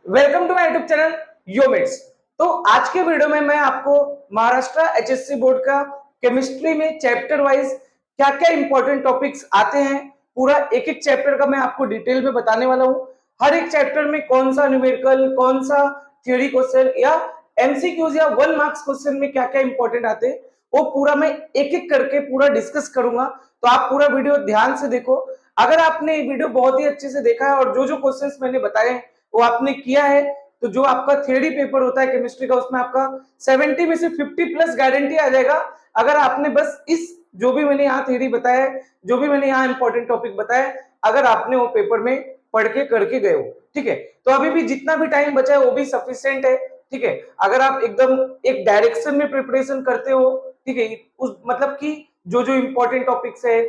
Welcome to my YouTube channel योमिट्स। तो आज के वीडियो में मैं आपको महाराष्ट्र एचएससी बोर्ड का केमिस्ट्री में चैप्टर वाइज क्या क्या इंपॉर्टेंट टॉपिक्स आते हैं, पूरा एक एक चैप्टर का मैं आपको डिटेल में बताने वाला हूं। हर एक चैप्टर में कौन सा न्यूमेरिकल, कौन सा थ्योरी क्वेश्चन या एमसीक्यूज या 1 मार्क्स क्वेश्चन में क्या क्या इंपॉर्टेंट आते हैं, वो पूरा मैं एक एक करके पूरा डिस्कस करूंगा। तो आप पूरा वीडियो ध्यान से देखो। अगर आपने ये वीडियो बहुत ही अच्छे से देखा है और जो जो क्वेश्चंस मैंने बताए हैं वो आपने किया है, तो जो आपका थ्योरी पेपर होता है केमिस्ट्री का, उसमें आपका 70 में से 50 प्लस गारंटी आ जाएगा। अगर आपने बस इस जो भी मैंने यहाँ थ्योरी बताया है, जो भी मैंने यहाँ इंपॉर्टेंट टॉपिक बताया, अगर आपने वो पेपर में पढ़ के करके गए हो, ठीक है। तो अभी भी जितना भी टाइम बचा है वो भी सफिशिएंट है, ठीक है। अगर आप एकदम एक डायरेक्शन में प्रिपरेशन करते हो, ठीक है, उस मतलब कि जो जो इंपॉर्टेंट टॉपिक्स है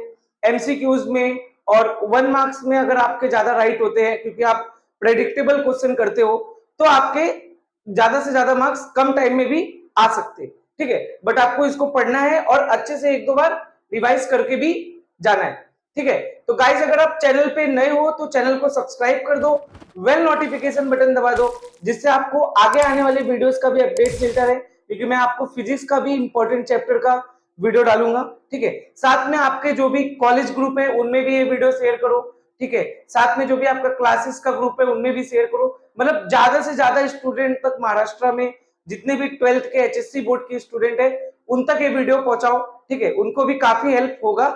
एमसीक्यूज में और 1 मार्क्स में अगर आपके ज्यादा राइट होते हैं क्योंकि आप प्रेडिक्टेबल क्वेश्चन करते हो, तो आपके ज्यादा से ज्यादा मार्क्स कम टाइम में भी आ सकते हैं, ठीक है। बट आपको इसको पढ़ना है और अच्छे से एक दो बार रिवाइज करके भी जाना है, ठीक है। तो गाइस, अगर आप चैनल पे नए हो तो चैनल को सब्सक्राइब कर दो, वेल नोटिफिकेशन बटन दबा दो, जिससे आपको आगे आने वाले वीडियोस का भी अपडेट मिलता रहे, क्योंकि मैं आपको फिजिक्स का भी इंपॉर्टेंट चैप्टर का वीडियो डालूंगा, ठीक है। साथ में आपके जो भी कॉलेज ग्रुप है उनमें भी ये वीडियो शेयर करो, ठीक है। साथ में जो भी आपका क्लासेस का ग्रुप है उनमें भी शेयर करो, मतलब ज्यादा से ज्यादा स्टूडेंट तक महाराष्ट्र में जितने भी 12th के एचएससी बोर्ड के स्टूडेंट है उन तक ये वीडियो पहुंचाओ, ठीक है। उनको भी काफी हेल्प होगा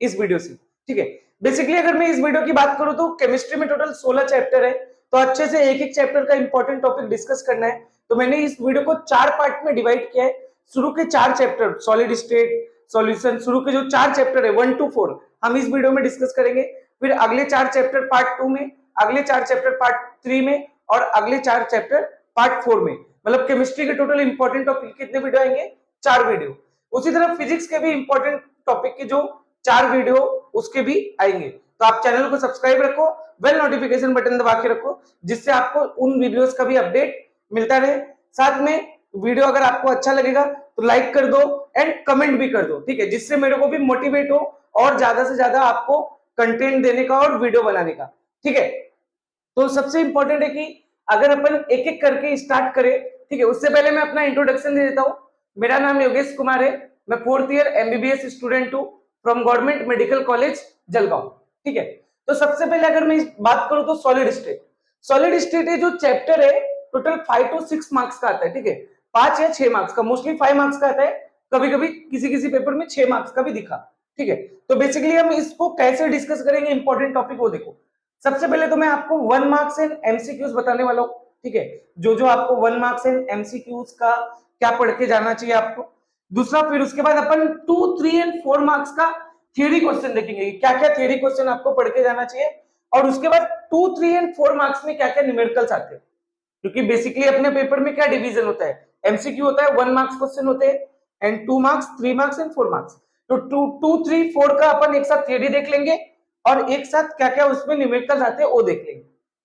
इस वीडियो से, ठीक है। बेसिकली अगर मैं इस वीडियो की बात करूं तो केमिस्ट्री में टोटल 16 चैप्टर है, तो अच्छे से एक एक चैप्टर का इंपॉर्टेंट टॉपिक डिस्कस करना है। तो मैंने इस वीडियो को 4 पार्ट में डिवाइड किया है। शुरू के 4 चैप्टर सॉलिड स्टेट सॉल्यूशन, शुरू के जो 4 चैप्टर है 1 to 4 हम इस वीडियो में डिस्कस करेंगे। फिर अगले 4 चैप्टर पार्ट 2 में, अगले 4 चैप्टर पार्ट 3 में और अगले 4 चैप्टर पार्ट 4 में। मतलब केमिस्ट्री के टोटल इंपॉर्टेंट टॉपिक कितने वीडियो आएंगे? 4 वीडियो। उसी तरह फिजिक्स के भी इंपॉर्टेंट टॉपिक के जो 4 वीडियो उसके भी आएंगे। तो आप चैनल को सब्सक्राइब रखो, बेल नोटिफिकेशन बटन दबा के रखो, जिससे आपको उन वीडियोस का भी अपडेट मिलता रहे। साथ में वीडियो अगर आपको अच्छा लगेगा तो लाइक कर दो एंड कमेंट भी कर दो, ठीक है, जिससे मेरे को भी मोटिवेट हो और ज्यादा से ज्यादा आपको कंटेंट देने का और वीडियो बनाने का, ठीक है। तो सबसे इंपॉर्टेंट है कि अगर अपन एक एक करके स्टार्ट करें, ठीक है। उससे पहले मैं अपना इंट्रोडक्शन दे देता हूं। मेरा नाम योगेश कुमार है, मैं 4th ईयर एमबीबीएस स्टूडेंट हूं from government medical college Jalgaon, ठीक है। तो सबसे पहले अगर मैं बात करूं तो सॉलिड स्टेट है जो चैप्टर है, टोटल 5 to 6 मार्क्स का आता है, ठीक है। 5 या 6 मार्क्स का, मोस्टली 5 मार्क्स का आता है, कभी कभी किसी किसी पेपर में 6 मार्क्स का भी दिखा, ठीक है। तो बेसिकली हम इसको कैसे डिस्कस करेंगे, इंपॉर्टेंट टॉपिक वो देखो। सबसे पहले तो मैं आपको 1 मार्क्स एंड एमसीक्यूज बताने वाला हूं, ठीक है। जो जो आपको 1 मार्क्स एंड एमसीक्यूज का क्या पढ़ के जाना चाहिए आपको। दूसरा, फिर उसके बाद अपन 2, 3 एंड 4 मार्क्स का थ्योरी क्वेश्चन देखेंगे, क्या क्या थ्योरी क्वेश्चन आपको पढ़ के जाना चाहिए। और उसके बाद 2, 3 एंड 4 मार्क्स में क्या क्या न्यूमेरिकल्स आते हैं, क्योंकि बेसिकली अपने पेपर में क्या डिवीजन होता है, एमसीक्यू होता है, 1 मार्क्स क्वेश्चन होते हैं and 2 marks, 3 marks and 4 marks. तो 2, 3, 4 का अपन एक साथ थ्योरी देख लेंगे और एक साथ क्या क्या उसमें न्यूमेरिकल्स आते हैं वो देख लेंगे,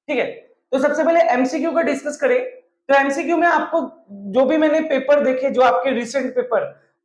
ठीक है। तो सबसे पहले एमसीक्यू का डिस्कस करें। तो एमसीक्यू में आपको जो भी मैंने पेपर देखे, जो आपके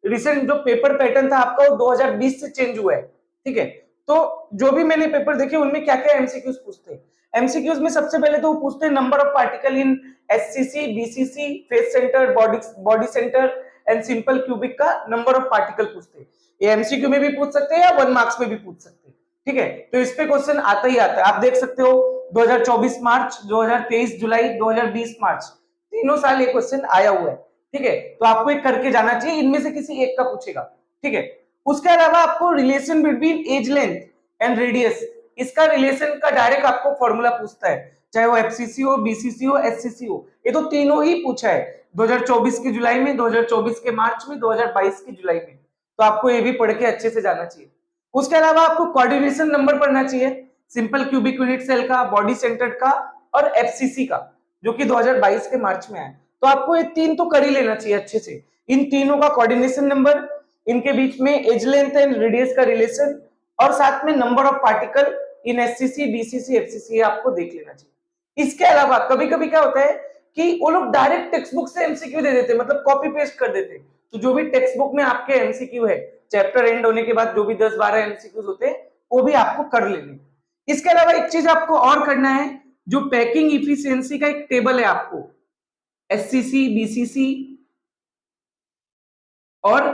रिसेंट जो पेपर पैटर्न था आपका वो 2020 से चेंज हुआ है, ठीक है। तो जो भी मैंने पेपर देखे उनमें क्या क्या एमसीक्यूज पूछते हैं। एमसीक्यूज में सबसे पहले तो वो पूछते हैं number of particle in SCC, BCC, face centre, body centre and simple cubic का नंबर ऑफ पार्टिकल पूछते हैं। ये एमसीक्यू में भी पूछ सकते हैं या 1 मार्क्स में भी पूछ सकते हैं, ठीक है। तो इस पे क्वेश्चन आता ही आता है, आप देख सकते हो 2024 मार्च, 2023 जुलाई, 2020 मार्च, तीनों साल ये क्वेश्चन आया हुआ है, ठीक है। तो आपको एक करके जाना चाहिए, इनमें से किसी एक का पूछेगा, ठीक है। उसके अलावा आपको relation between edge length and radius, इसका रिलेशन का डायरेक्ट आपको फॉर्मूला पूछता है, चाहे वो एफसीसी हो, बीसीसी हो, एससीसी हो, ये तो तीनों ही पूछा है 2024 के जुलाई में, 2024 के मार्च में, 2022 की जुलाई में। तो आपको ये भी पढ़ के अच्छे से जाना चाहिए। उसके अलावा आपको कोऑर्डिनेशन नंबर पढ़ना चाहिए, सिंपल क्यूबिक यूनिट सेल का, बॉडी सेंटर्ड का और एफसीसी का, जो कि 2022 के मार्च में आया। तो आपको ये 3 तो कर ही लेना चाहिए अच्छे से, इन तीनों का कोऑर्डिनेशन नंबर, इनके बीच में एज लेंथ एंड रेडियस का रिलेशन और साथ में number of particle in SCC, BCC, FCC आपको देख लेना चाहिए। इसके अलावा कभी कभी क्या होता है कि वो लोग डायरेक्ट टेक्स्ट बुक से एमसीक्यू दे देते हैं, मतलब कॉपी पेस्ट कर देते हैं। तो जो भी टेक्स्ट बुक में आपके एमसीक्यू है, चैप्टर एंड होने के बाद जो भी 10-12 एमसीक्यूज होते हैं वो भी आपको कर लेने। इसके अलावा एक चीज आपको और करना है, जो पैकिंग इफिशियंसी का एक टेबल है आपको, एससीसी, बीसीसी और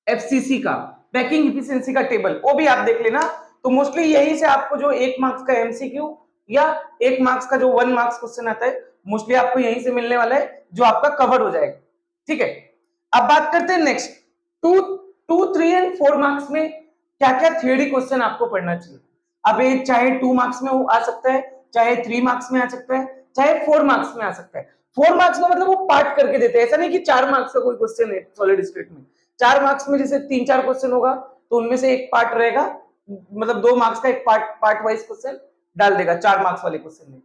एफसीसी का पैकिंग इफिशियंसी का टेबल, वो भी आप देख लेना। तो मोस्टली यही से आपको जो 1 मार्क्स का एमसीक्यू या 1 मार्क्स का जो 1 मार्क्स क्वेश्चन आता है, मोस्टली आपको यहीं से मिलने वाला है, जो आपका कवर हो जाएगा। ठीक है, अब बात करते हैं नेक्स्ट 2, 3 एंड 4 मार्क्स में क्या क्या थ्योरी क्वेश्चन आपको पढ़ना चाहिए। अब ये चाहे 2 मार्क्स में वो आ सकता है, चाहे 3 मार्क्स में आ सकता है, चाहे 4 मार्क्स में आ सकता है। 4 मार्क्स में मतलब वो पार्ट करके देते हैं, ऐसा नहीं कि 4 मार्क्स का कोई क्वेश्चन है सॉलिड स्टेट में। 4 मार्क्स में जैसे 3-4 क्वेश्चन होगा तो उनमें से एक पार्ट रहेगा, मतलब 2 मार्क्स का एक पार्ट वाइज क्वेश्चन डाल देगा 4 मार्क्स वाले क्वेश्चन में।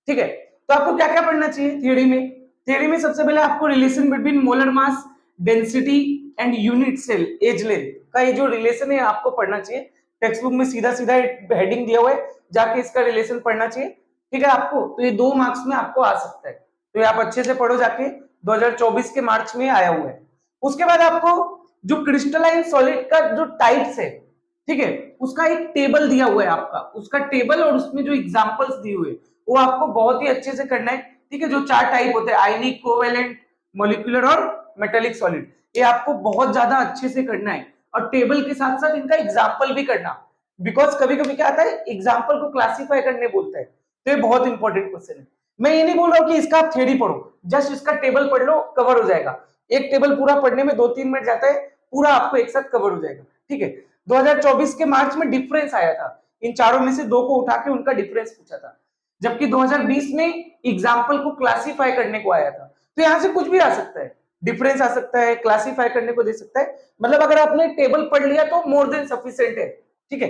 ठीक है, तो आपको क्या क्या पढ़ना चाहिए थ्योरी में। थ्योरी में सबसे पहले आपको relation between molar mass, density and unit cell edge length का ये जो रिलेशन है आपको पढ़ना चाहिए। टेक्स्ट बुक में सीधा सीधा हेडिंग दिया हुआ है, जाके इसका रिलेशन पढ़ना चाहिए। ठीक है आपको, तो ये 2 मार्क्स में आपको आ सकता है, तो ये आप अच्छे से पढ़ो जाके, 2024 के मार्च में आया हुआ है। उसके बाद आपको जो क्रिस्टलाइन सॉलिड का जो टाइप्स है, ठीक है, उसका एक टेबल दिया हुआ है आपका, उसका टेबल और उसमें जो एग्जांपल्स दिए हुए वो आपको बहुत ही अच्छे से करना है। ठीक है, जो 4 टाइप होते हैं, आयनिक, कोवेलेंट, मॉलिक्यूलर और मेटेलिक सॉलिड, ये आपको बहुत ज्यादा अच्छे से करना है, और टेबल के साथ साथ इनका एग्जाम्पल भी करना, बिकॉज कभी कभी क्या आता है एग्जाम्पल को क्लासिफाई करने बोलता है, तो ये बहुत इंपॉर्टेंट क्वेश्चन है। मैं ये नहीं बोल रहा हूँ कि इसका आप थ्योरी पढ़ो, जस्ट इसका टेबल पढ़ लो, कवर हो जाएगा। एक टेबल पूरा पढ़ने में 2-3 मिनट जाता है, पूरा आपको एक साथ कवर हो जाएगा। ठीक है, 2024 के मार्च में डिफरेंस आया था, इन चारों में से 2 को उठा के उनका डिफरेंस पूछा था, जबकि 2020 में एग्जाम्पल को क्लासिफाई करने को आया था। तो यहां से कुछ भी आ सकता है, डिफरेंस आ सकता है, क्लासिफाई करने को दे सकता है, मतलब अगर आपने टेबल पढ़ लिया तो मोर देन सफिशिएंट है। ठीक है,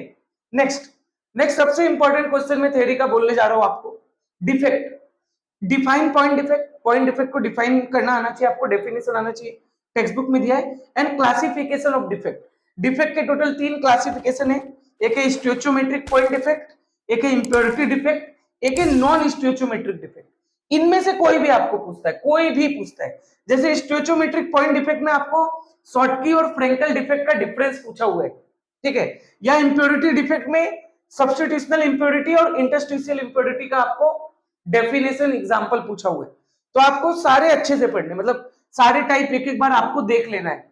नेक्स्ट सबसे इंपॉर्टेंट क्वेश्चन में थ्योरी का बोलने जा रहा हूं आपको, defect. Define point defect, point defect को डिफाइन करना आना चाहिए आपको, डेफिनेशन आना चाहिए, टेक्स्ट बुक में दिया है। And classification of defect, defect के टोटल 3 क्लासिफिकेशन है, एक है स्टोइचियोमेट्रिक पॉइंट डिफेक्ट, एक है इंप्योरिटी डिफेक्ट, एक है नॉन स्टोइचियोमेट्रिक डिफेक्ट। इनमें से कोई भी आपको पूछता है, कोई भी पूछता है, जैसे स्टोइचियोमेट्रिक पॉइंट डिफेक्ट में आपको शॉर्टकी और फ्रेंकल डिफेक्ट का डिफरेंस पूछा हुआ है। ठीक है, या इंप्योरिटी डिफेक्ट में सब्स्टिट्यूशनल इंप्योरिटी और इंटरस्टिशियल इंप्योरिटी का आपको डेफिनेशन एग्जांपल पूछा हुआ है। तो आपको सारे अच्छे से पढ़ने, मतलब सारे टाइप एक एक बार आपको देख लेना है,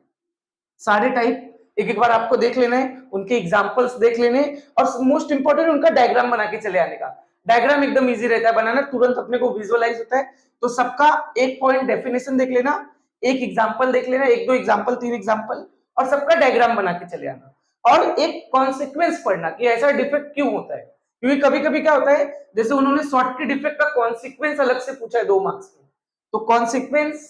सारे टाइप एक एक बार आपको देख लेना है, उनके एग्जांपल्स देख लेने, और मोस्ट इंपोर्टेंट उनका डायग्राम बना के चले आने का। डायग्राम एकदम इजी रहता है बनाना, तुरंत अपने को विजुअलाइज होता है। तो सबका एक पॉइंट डेफिनेशन देख लेना, एक एग्जांपल देख लेना, 1-2 एग्जांपल, 3 एग्जांपल, और सबका डायग्राम बना के चले आना, और एक कॉन्सिक्वेंस पढ़ना कि ऐसा डिफेक्ट क्यों होता है। क्योंकि कभी कभी क्या होता है, जैसे उन्होंने शॉर्ट की डिफेक्ट का कॉन्सिक्वेंस अलग से पूछा है 2 मार्क्स में, तो कॉन्सिक्वेंस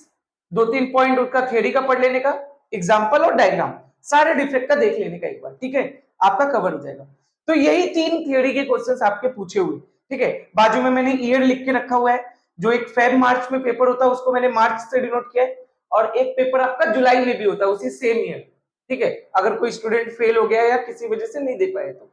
2-3 पॉइंट उसका थ्योरी का पढ़ लेने का, एग्जांपल और डायग्राम सारे डिफेक्ट का देख लेने का एक बार। ठीक है, आपका कवर हो जाएगा। तो यही 3 थ्योरी के क्वेश्चंस आपके पूछे हुए। ठीक है, बाजू में मैंने ईयर लिख के रखा हुआ है, जो एक फेब मार्च में पेपर होता है उसको मैंने मार्च से डिनोट किया है, और एक पेपर आपका जुलाई में भी होता है उसी सेम ईयर। ठीक है, अगर कोई स्टूडेंट फेल हो गया या किसी वजह से नहीं दे पाए तो।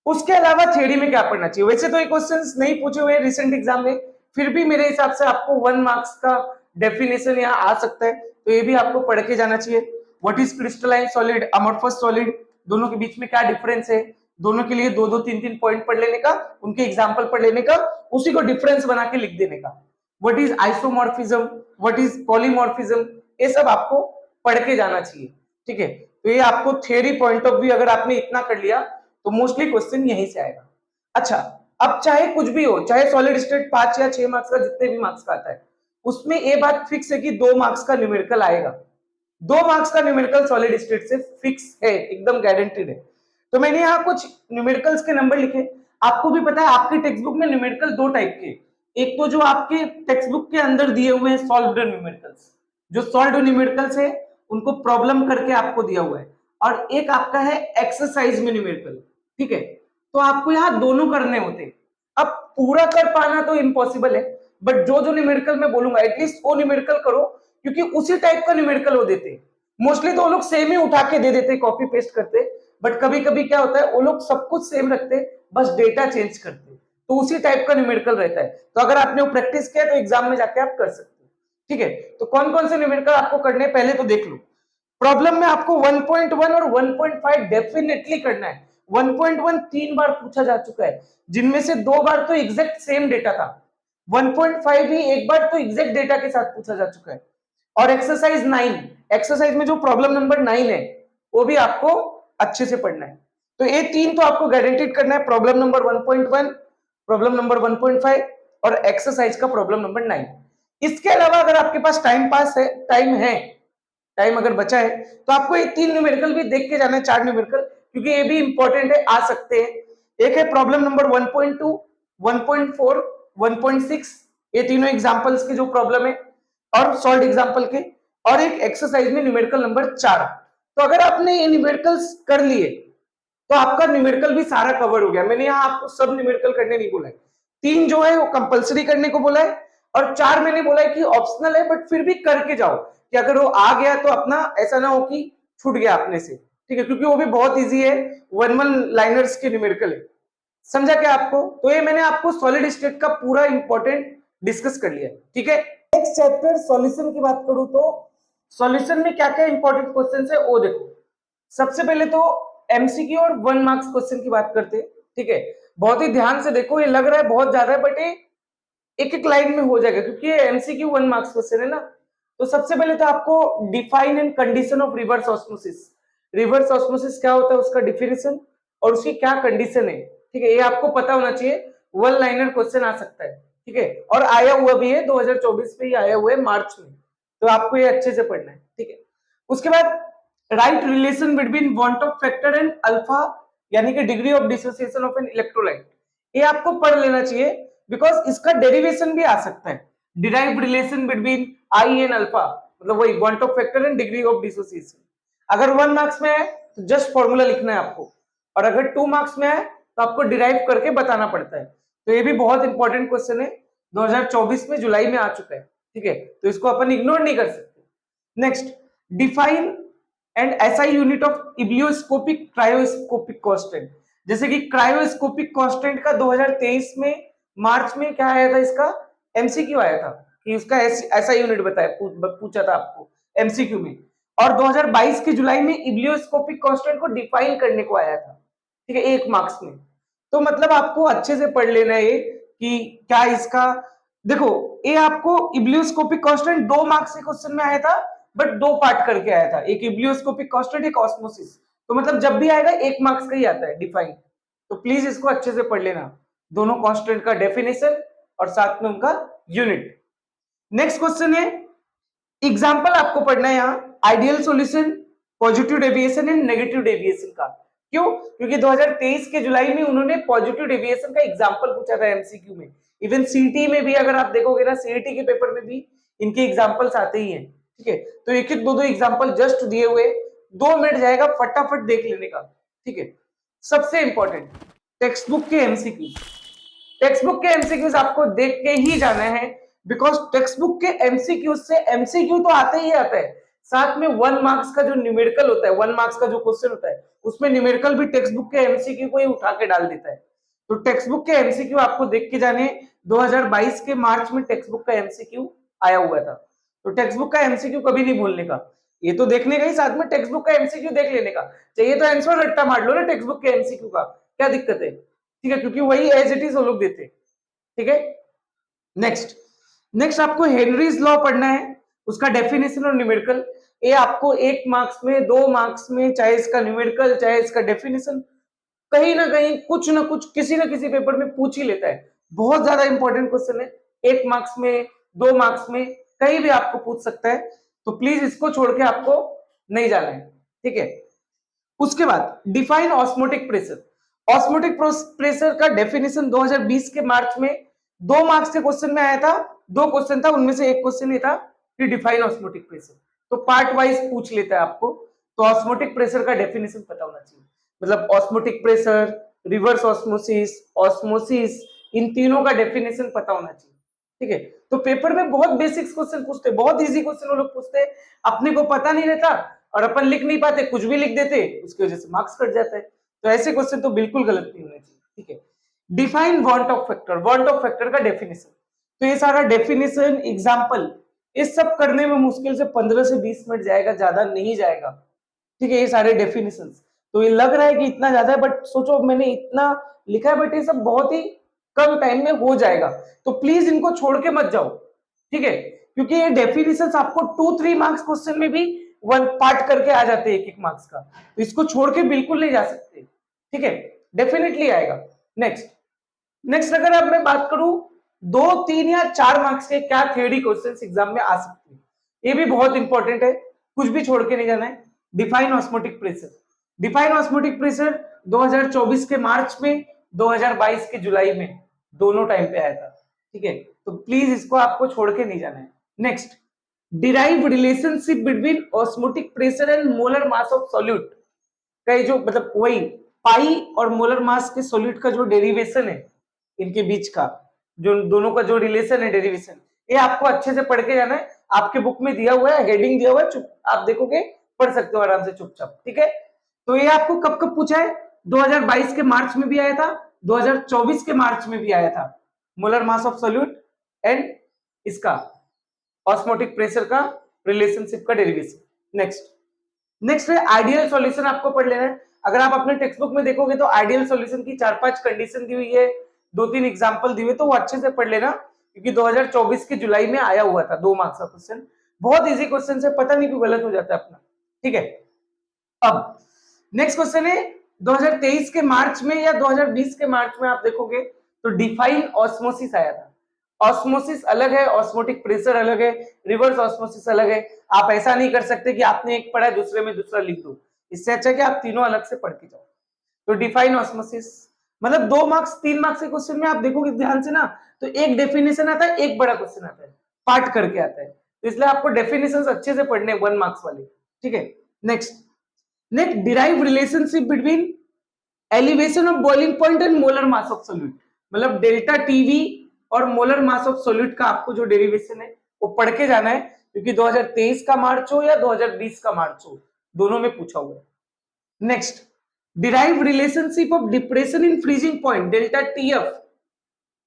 उसके अलावा थ्योरी में क्या पढ़ना चाहिए, वैसे तो ये क्वेश्चंस नहीं पूछे हुए रिसेंट एग्जाम में, फिर भी मेरे हिसाब से आपको 1 मार्क्स का डेफिनेशन यहाँ आ सकता है, तो ये भी आपको पढ़ के जाना चाहिए। व्हाट इज क्रिस्टलाइन सॉलिड, अमorphous सॉलिड, दोनों के बीच में क्या डिफरेंस है, दोनों के लिए 2-2, 3-3 पॉइंट पढ़ लेने का, उनके एग्जाम्पल पढ़ लेने का, उसी को डिफरेंस बना के लिख देने का। What is isomorphism, what is polymorphism, ये सब आपको पढ़ के जाना चाहिए। ठीक है, तो ये आपको थ्योरी पॉइंट ऑफ व्यू अगर आपने इतना कर लिया तो मोस्टली क्वेश्चन यहीं से आएगा। अच्छा, अब चाहे कुछ भी हो, चाहे सॉलिड स्टेट 5 या 6 मार्क्स का, जितने भी मार्क्स का आता है, उसमें ये बात फिक्स है कि 2 मार्क्स का न्यूमेरिकल आएगा। 2 मार्क्स का न्यूमेरिकल सॉलिड स्टेट से फिक्स है, एकदम गारंटीड है। तो मैंने यहाँ कुछ न्यूमेरिकल्स के नंबर लिखे, आपको भी पता है आपके टेक्स्ट बुक में न्यूमेरिकल 2 टाइप के, एक तो जो आपके टेक्स्ट बुक के अंदर दिए हुए हैं सॉल्व्ड न्यूमेरिकल्स, जो सॉल्व्ड न्यूमेरिकल्स है उनको प्रॉब्लम करके आपको दिया हुआ है, और एक आपका है एक्सरसाइज में न्यूमेरिकल। ठीक है, तो आपको यहाँ दोनों करने होते हैं। अब पूरा कर पाना तो इम्पॉसिबल है, बट जो जो न्यूमेरिकल मैं बोलूंगा एटलीस्ट वो न्यूमेरिकल करो, क्योंकि उसी टाइप का न्यूमेरिकल वो देते हैं। मोस्टली तो वो लोग सेम ही उठा के दे देते, कॉपी पेस्ट करते, बट कभी कभी क्या होता है वो लोग सब कुछ सेम रखते, बस डेटा चेंज करते, तो उसी टाइप का न्यूमेरिकल रहता है। तो अगर आपने वो प्रैक्टिस किया तो एग्जाम में जाके आप कर सकते हो। ठीक है, तो कौन कौन से न्यूमेरिकल आपको करने हैं पहले तो देख लो। प्रॉब्लम में आपको 1.1 और 1.5 डेफिनेटली करना है, 1.1 3 बार पूछा जा चुका है, जिनमें से 2 बार तो एग्जैक्ट सेम डेटा था। 1.5 भी एक बार तो एग्जैक्ट डेटा के साथ पूछा जा चुका है। और एक्सरसाइज 9, एक्सरसाइज में जो प्रॉब्लम नंबर 9 है वो भी आपको अच्छे से पढ़ना है। तो ये 3 तो आपको गारंटीड करना है, प्रॉब्लम नंबर 1.1, प्रॉब्लम नंबर 1.5 और एक्सरसाइज का प्रॉब्लम नंबर 9। इसके अलावा अगर आपके पास टाइम अगर बचा है तो आपको ये 3 न्यूमेरिकल भी देख के जाना है, 4 न्यूमेरिकल, क्योंकि ये भी इंपॉर्टेंट है, आ सकते हैं। एक है प्रॉब्लम नंबर 1.2, 1.4, 1.6, ये तीनों एग्जांपल्स के जो प्रॉब्लम है और सॉल्व एग्जांपल के, और एक एक्सरसाइज में न्यूमेरिकल नंबर 4। तो अगर आपने ये न्यूमेरिकल्स कर लिए तो आपका न्यूमेरिकल भी सारा कवर हो गया। मैंने यहाँ आपको सब न्यूमेरिकल करने नहीं बोला है, 3 जो है वो कंपलसरी करने को बोला है और 4 मैंने बोला है कि ऑप्शनल है, बट फिर भी करके जाओ कि अगर वो आ गया तो अपना ऐसा ना हो कि छूट गया अपने से, ठीक है, क्योंकि वो भी बहुत इजी है, 1 लाइनर्स के न्यूमेरिकल है। समझा क्या आपको? तो ये मैंने आपको सॉलिड स्टेट का पूरा इंपॉर्टेंट डिस्कस कर लिया, ठीक है। नेक्स्ट चैप्टर सॉल्यूशन की बात करूं तो सॉल्यूशन में क्या क्या इंपॉर्टेंट क्वेश्चन है वो देखो। सबसे पहले तो एमसीक्यू और 1 मार्क्स क्वेश्चन की बात करते हैं, ठीक है। बहुत ही ध्यान से देखो, ये लग रहा है बहुत ज्यादा है, बट ये एक एक लाइन में हो जाएगा क्योंकि ये एमसीक्यू 1 मार्क्स क्वेश्चन है ना। तो सबसे पहले तो आपको define and condition of reverse osmosis, reverse osmosis क्या होता है उसका डिफिनेशन और उसकी क्या कंडीशन है, ठीक है, ये आपको पता होना चाहिए। 1 लाइनर क्वेश्चन आ सकता है, ठीक है, और आया हुआ भी है 2024 में ही आया हुआ है मार्च में, तो आपको ये अच्छे से पढ़ना है, ठीक है। उसके बाद right relation between want of factor and alpha, यानी कि degree of dissociation of an electrolyte, ये आपको पढ़ लेना चाहिए बिकॉज इसका डेरिवेशन भी आ सकता है। Derived relation between I and alpha, मतलब वही want of factor and degree of dissociation. अगर 1 मार्क्स में है तो जस्ट फॉर्मूला लिखना है आपको, और अगर 2 मार्क्स में है तो आपको डिराइव करके बताना पड़ता है। तो ये भी बहुत इंपॉर्टेंट क्वेश्चन है, 2024 में जुलाई में आ चुका है, ठीक है, तो इसको अपन इग्नोर नहीं कर सकते। Next, define and SI unit of ebullioscopic cryoscopic constant. जैसे कि क्रायोस्कोपिक कांस्टेंट का 2023 में मार्च में क्या आया था, इसका एमसीक्यू आया था कि उसका ऐसा यूनिट बताया, पूछा था आपको एमसीक्यू में। और 2022 के जुलाई में इबियोस्कोपिक कांस्टेंट को डिफाइन करने को आया था, ठीक है, 1 मार्क्स में। तो मतलब आपको अच्छे से पढ़ लेना है कि क्या इसका, देखो ये आपको इबियोस्कोपिक कांस्टेंट 2 मार्क्स के क्वेश्चन में आया था, बट 2 पार्ट करके आया था, एक इबियोस्कोपिक कांस्टेंट, एक ऑस्मोसिस। तो मतलब जब भी आएगा 1 मार्क्स का ही आता है डिफाइन। तो प्लीज इसको अच्छे से पढ़ लेना, दोनों कांस्टेंट का डेफिनेशन और साथ में उनका यूनिट। नेक्स्ट क्वेश्चन है, एग्जांपल आपको पढ़ना है यहाँ ideal solution, positive deviation and negative deviation का। क्यों? क्योंकि 2023 के जुलाई में उन्होंने पॉजिटिव डेविएशन का एग्जांपल पूछा था एमसीक्यू में। इवन सीटी में भी अगर आप देखोगे ना, सीटी के पेपर में भी इनके एग्जांपल्स आते ही हैं, ठीक है। तो एक एक दो एग्जांपल जस्ट दिए हुए, 2 मिनट जाएगा फटाफट देख लेने का, ठीक है। सबसे इंपॉर्टेंट टेक्स्ट बुक के एमसीक्यू, टेक्स्ट बुक के एमसीक्यूज आपको देख के ही जाना है, बिकॉज टेक्स्ट बुक के एमसीक्यू से एमसीक्यू तो आते ही आता है, साथ में 1 मार्क्स का जो न्यूमेरिकल होता है, 1 मार्क्स का जो क्वेश्चन होता है उसमें न्यूमेरिकल भी टेक्स्ट बुक के एमसीक्यू को ही उठा के डाल देता है। तो टेक्स्ट बुक के एमसीक्यू आपको देख के जाने। 2022 के मार्च में टेक्स्ट बुक का एमसीक्यू आया हुआ था, तो टेक्स्ट बुक का एमसीक्यू कभी नहीं भूलने का, ये तो देखने का ही, साथ में टेक्स्ट बुक का एमसीक्यू देख लेने का। चाहिए तो आंसर रट्टा मार लो ना टेक्स्ट बुक के एमसीक्यू का, क्या दिक्कत है, ठीक है, क्योंकि वही एज इट इज वो लोग देते, ठीक है। नेक्स्ट आपको हेनरीज लॉ पढ़ना है, उसका डेफिनेशन और न्यूमेरिकल। ये आपको 1 मार्क्स में, 2 मार्क्स में, चाहे इसका न्यूमेरिकल चाहे इसका डेफिनेशन, कहीं ना कहीं कुछ ना कुछ किसी ना किसी पेपर में पूछ ही लेता है। बहुत ज्यादा इंपॉर्टेंट क्वेश्चन है, 1 मार्क्स में, 2 मार्क्स में, कहीं भी आपको पूछ सकता है। तो प्लीज इसको छोड़ के आपको नहीं जाना है, ठीक है। उसके बाद define osmotic pressure, osmotic pressure का डेफिनेशन 2020 के मार्च में 2 मार्क्स के क्वेश्चन में आया था, 2 क्वेश्चन था, उनमें से एक क्वेश्चन ये था कि डिफाइन ऑस्मोटिक प्रेशर, तो पार्ट वाइज पूछ लेता है आपको। तो ऑस्मोटिक प्रेशर का डेफिनेशन पता होना चाहिए, मतलब osmotic pressure, reverse osmosis, osmosis, इन तीनों का डेफिनेशन पता होना चाहिए, ठीक है। तो पेपर में बहुत बेसिक्स क्वेश्चन पूछते हैं, बहुत इजी क्वेश्चन वो लोग पूछते हैं, अपने को पता नहीं रहता और अपन लिख नहीं पाते, कुछ भी लिख देते, उसकी वजह से मार्क्स कट जाता है। तो ऐसे क्वेश्चन तो बिल्कुल गलत नहीं होने चाहिए, ठीक है। Define want of factor, want of factor का डेफिनेशन, तो ये सारा डेफिनेशन, एग्जांपल, इस सब करने में मुश्किल से 15 से 20 मिनट जाएगा, ज्यादा नहीं जाएगा, ठीक है, ये सारे डेफिनेशंस। तो ये लग रहा है कि इतना ज्यादा है, बट सोचो मैंने इतना लिखा है, बट ये सब बहुत ही कम टाइम में हो जाएगा। तो प्लीज इनको छोड़ के मत जाओ, ठीक है, क्योंकि ये डेफिनेशंस आपको 2-3 मार्क्स क्वेश्चन में भी वन पार्ट करके आ जाते हैं, एक एक मार्क्स का, तो इसको छोड़ के बिल्कुल नहीं जा सकते, ठीक है, डेफिनेटली आएगा। नेक्स्ट नेक्स्ट अगर अब मैं बात करूं 2-3 या 4 मार्क्स के क्या थ्योरी क्वेश्चंस एग्जाम में आ सकते हैं, ये भी बहुत इंपॉर्टेंट है, कुछ भी छोड़ के नहीं जाना है। Define osmotic pressure, define osmotic pressure 2024 के मार्च में, 2022 के जुलाई में, दोनों टाइम पे आया था, ठीक है, तो प्लीज इसको आपको छोड़ के नहीं जाना है। Next derive relationship between osmotic pressure and molar mass of solute का, जो मतलब वही पाई और मोलर मास के सॉल्यूट का जो डेरिवेशन है, इनके बीच का जो दोनों का जो रिलेशन है, डेरिवेशन, ये आपको अच्छे से पढ़ के जाना है। आपके बुक में दिया हुआ है, हेडिंग दिया हुआ है, चुप आप देखोगे, पढ़ सकते हो आराम से चुपचाप, ठीक है। तो ये आपको कब कब पूछा है, 2022 के मार्च में भी आया था, 2024 के मार्च में भी आया था, molar mass of solute and इसका ऑस्मोटिक प्रेशर का रिलेशनशिप का डेरिवेशन। नेक्स्ट है आइडियल सॉल्यूशन, आपको पढ़ लेना है। अगर आप अपने टेक्स्ट बुक में देखोगे तो आइडियल सॉल्यूशन की 4-5 कंडीशन दी हुई है, 2-3 एग्जांपल दिए हुए, तो वो अच्छे से पढ़ लेना, क्योंकि 2024 के जुलाई में आया हुआ था, 2 मार्क्स का क्वेश्चन, बहुत इजी क्वेश्चन है, पता नहीं क्यों गलत हो जाता है अपना, ठीक है। अब नेक्स्ट क्वेश्चन है 2023 के मार्च में या 2020 के मार्च में, आप देखोगे तो डिफाइन ऑस्मोसिस आया था। ऑस्मोसिस अलग है, ऑस्मोटिक प्रेशर अलग है, रिवर्स ऑस्मोसिस अलग है। आप ऐसा नहीं कर सकते कि आपने एक पढ़ा है दूसरे में दूसरा लिख दो, इससे अच्छा है कि आप तीनों अलग से पढ़ के जाओ। तो डिफाइन ऑस्मोसिस मतलब 2 मार्क्स 3 मार्क्स के क्वेश्चन में आप देखोगे ध्यान से ना, तो एक डेफिनेशन आता है, एक बड़ा क्वेश्चन आता है, पार्ट करके आता है, तो इसलिए आपको डेफिनेशंस अच्छे से पढ़ने 1 मार्क्स वाले, ठीक है। Next derive relationship between elevation of boiling point and molar mass of solute, मतलब डेल्टा टीवी और मोलर मास ऑफ सॉल्यूट का आपको जो डेरिवेशन है वो पढ़ के जाना है, क्योंकि 2023 का मार्च हो या 2020 का मार्च हो, दोनों में पूछा हुआ है। Next derive relationship of depression in freezing point delta TF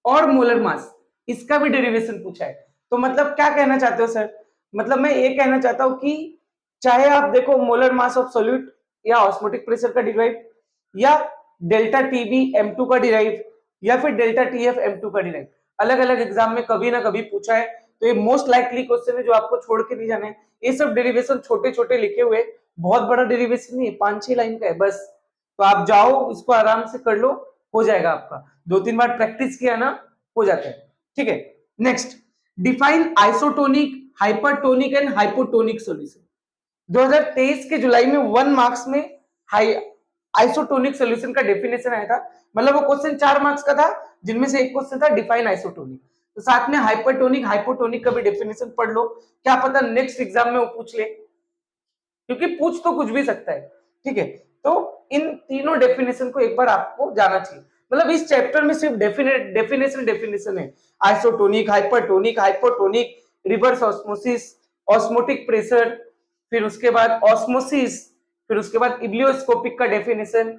और मोलर मास, इसका भी डेरिवेशन पूछा है। तो मतलब क्या कहना चाहते हो सर, मतलब मैं ये कहना चाहता हूं कि चाहे आप देखो मोलर मास ऑफ सॉल्यूट या ऑस्मोटिक प्रेशर का डिराइव, या डेल्टा टीबी M2 का डिराइव, या फिर डेल्टा टीएफ M2 का डिराइव, अलग अलग एग्जाम में कभी ना कभी पूछा है, तो ये मोस्ट लाइकली क्वेश्चन है जो आपको छोड़ के नहीं जाना है। ये सब डेरिवेशन छोटे छोटे लिखे हुए, बहुत बड़ा डेरिवेशन नहीं है, 5-6 लाइन का है बस, तो आप जाओ इसको आराम से कर लो, हो जाएगा आपका, 2-3 बार प्रैक्टिस किया ना हो जाता है, ठीक है। Next define isotonic, hypertonic and hypotonic solution, 2023 के जुलाई में 1 मार्क्स में आइसोटोनिक सॉल्यूशन का डेफिनेशन आया था, मतलब वो क्वेश्चन 4 मार्क्स का था, जिनमें से एक क्वेश्चन था डिफाइन आइसोटोनिक, तो साथ में हाइपरटोनिक हाइपोटोनिक का भी डेफिनेशन पढ़ लो, क्या पता नेक्स्ट एग्जाम में वो पूछ ले, क्योंकि पूछ तो कुछ भी सकता है, ठीक है। तो इन तीनों डेफिनेशन को एक बार आपको जाना चाहिए, मतलब इस चैप्टर में सिर्फ डेफिनेशन है, isotonic, hypertonic, hypotonic, reverse osmosis, osmotic pressure, फिर उसके बाद ऑस्मोसिस, फिर उसके बाद इब्लियोस्कोपिक का डेफिनेशन,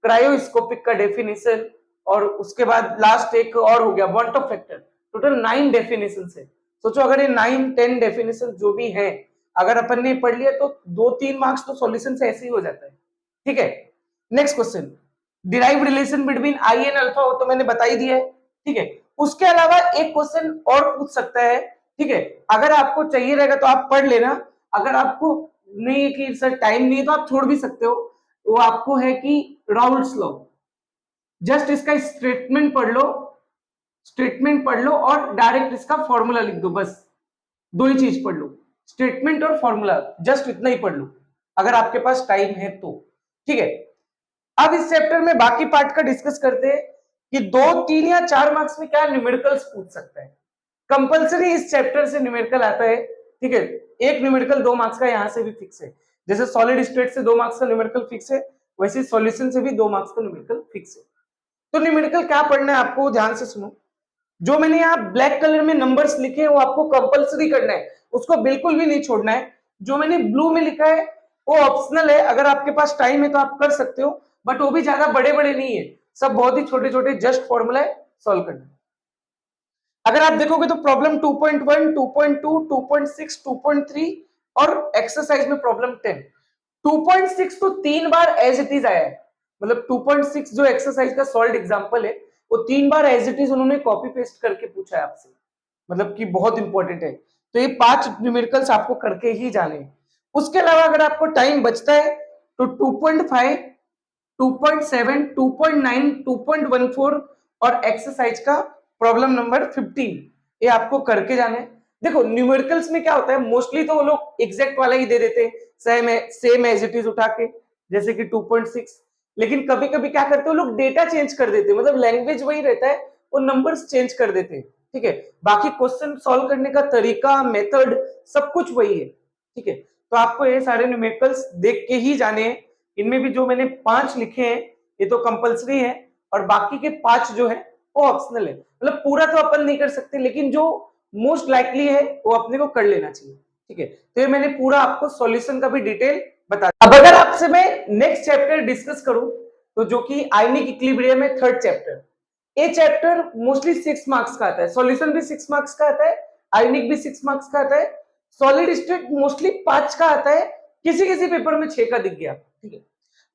क्रायोस्कोपिक का डेफिनेशन, और उसके बाद लास्ट एक और हो गया want of factor, total 9 definition है। सोचो अगर ये 9-10 डेफिनेशन जो भी है अगर अपन ने पढ़ लिया तो 2-3 मार्क्स तो सॉल्यूशन से ऐसे ही हो जाता है, ठीक है। Next question derive relation between I and alpha, हो तो मैंने बता ही दिया है, ठीक है। उसके अलावा एक क्वेश्चन और पूछ सकता है, ठीक है, अगर आपको चाहिए रहेगा तो आप पढ़ लेना, अगर आपको नहीं है कि सर टाइम नहीं है तो आप छोड़ भी सकते हो, वो आपको है कि राउल्स लॉ, जस्ट इसका स्टेटमेंट पढ़ लो और डायरेक्ट इसका फॉर्मूला लिख दो, बस 2 ही चीज पढ़ लो, स्टेटमेंट और फॉर्मूला, जस्ट इतना ही पढ़ लो अगर आपके पास टाइम है तो, ठीक है। अब इस चैप्टर में बाकी पार्ट का डिस्कस करते हैं कि 2-3 या 4 मार्क्स में क्या न्यूमेरिकल्स पूछ सकता है। कंपलसरी इस चैप्टर से न्यूमेरिकल आता है, ठीक है, एक न्यूमेरिकल 2 मार्क्स का यहां से भी फिक्स है, जैसे सॉलिड स्टेट से 2 मार्क्स का न्यूमेरिकल फिक्स है, वैसे सॉल्यूशन से भी 2 मार्क्स का न्यूमेरिकल फिक्स है। तो न्यूमेरिकल क्या पढ़ना है आपको, ध्यान से सुनो, जो मैंने यहाँ ब्लैक कलर में नंबर्स लिखे हैं वो आपको कंपलसरी करना है, उसको बिल्कुल भी नहीं छोड़ना है। जो मैंने ब्लू में लिखा है वो ऑप्शनल है, अगर आपके पास टाइम है तो आप कर सकते हो, बट वो भी ज्यादा बड़े बड़े नहीं है, सब बहुत ही छोटे छोटे जस्ट फॉर्मूला है, सॉल्व करना। अगर आप देखोगे तो प्रॉब्लम 2.1, 2.2, 2.6, 2.3 और एक्सरसाइज में प्रॉब्लम 10, 2.6 तो 3 बार एज इट इज आया है, मतलब 2.6 जो एक्सरसाइज का सॉल्व एग्जांपल है वो 3 बार एज इट इज उन्होंने कॉपी पेस्ट करके पूछा है आपसे, मतलब कि बहुत इंपॉर्टेंट है। तो ये 5 न्यूमेरिकल्स आपको करके ही जाने हैं। उसके अलावा अगर आपको टाइम बचता है तो 2.5, 2.7, 2.9, 2.14 और एक्सरसाइज का प्रॉब्लम नंबर 15 ये आपको करके जाना है। देखो न्यूमेरिकल्स में क्या होता है, मोस्टली तो वो लोग एग्जैक्ट वाला ही दे देते हैं, सेम एज इट इज उठा के, जैसे कि 2.6। लेकिन कभी कभी क्या करते हैं लोग, डेटा चेंज कर देते हैं, मतलब लैंग्वेज वही रहता है, वो नंबर्स चेंज कर देते हैं, ठीक है। बाकी क्वेश्चन सॉल्व करने का तरीका, मेथड सब कुछ वही है, ठीक है। तो आपको ये सारे न्यूमेरिकल्स देख के ही जाने हैं। इनमें भी जो मैंने 5 लिखे हैं ये तो कंपलसरी है, और बाकी के 5 जो है वो ऑप्शनल है, मतलब पूरा तो अपन नहीं कर सकते, लेकिन जो मोस्ट लाइकली है वो अपने को कर लेना चाहिए, ठीक है। तो ये मैंने पूरा आपको सॉल्यूशन का भी डिटेल बता दिया। अब अगर आपसे मैं नेक्स्ट चैप्टर डिस्कस करूं तो जो कि आयनिक इक्विलिब्रियम है, थर्ड चैप्टर, ये चैप्टर मोस्टली 6 मार्क्स का आता है, सॉल्यूशन भी 6 मार्क्स का आता है, आयनिक भी 6 मार्क्स का आता है, सॉलिड स्टेट मोस्टली 5 का आता है, किसी किसी पेपर में 6 का दिख गया, ठीक है।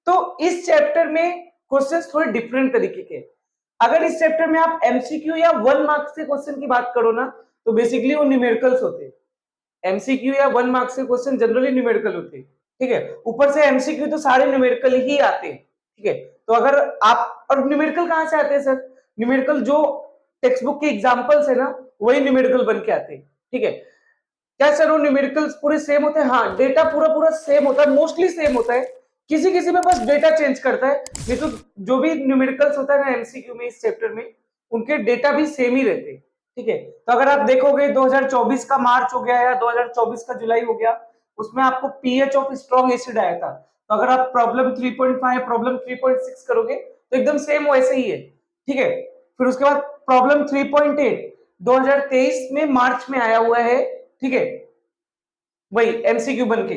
तो इस चैप्टर में क्वेश्चंस थोड़े डिफरेंट तरीके के। अगर इस चैप्टर में आप एमसीक्यू या 1 मार्क्स के क्वेश्चन की बात करो ना, तो बेसिकली वो न्यूमेरिकल्स होते हैं। एमसीक्यू या 1 मार्क्स के क्वेश्चन जनरली न्यूमेरिकल होते हैं, ठीक है। ऊपर से एमसीक्यू तो सारे न्यूमेरिकल ही आते हैं, ठीक है। तो अगर आप, और न्यूमेरिकल कहां से आते हैं सर, न्यूमेरिकल जो टेक्स्ट बुक के एग्जांपल्स है ना वही न्यूमेरिकल बन के आते हैं, ठीक है। क्या सर वो न्यूमेरिकल्स पूरे सेम होते हैं? हाँ, डेटा पूरा पूरा सेम होता है, मोस्टली सेम होता है, किसी किसी में बस डेटा चेंज करता है, नहीं तो जो भी न्यूमेरिकल्स होता है ना एमसीक्यू में इस चैप्टर में, उनके डेटा भी सेम ही रहते हैं, ठीक है। तो अगर आप देखोगे 2024 का मार्च हो गया या 2024 का जुलाई हो गया, उसमें आपको पीएच ऑफ स्ट्रॉन्ग एसिड आया था, तो अगर आप प्रॉब्लम 3.5 प्रॉब्लम 3.6 करोगे तो एकदम सेम वैसे ही है, ठीक है। फिर उसके बाद प्रॉब्लम 3.8 2023 में मार्च में आया हुआ है, ठीक है, वही एमसीक्यू बनके।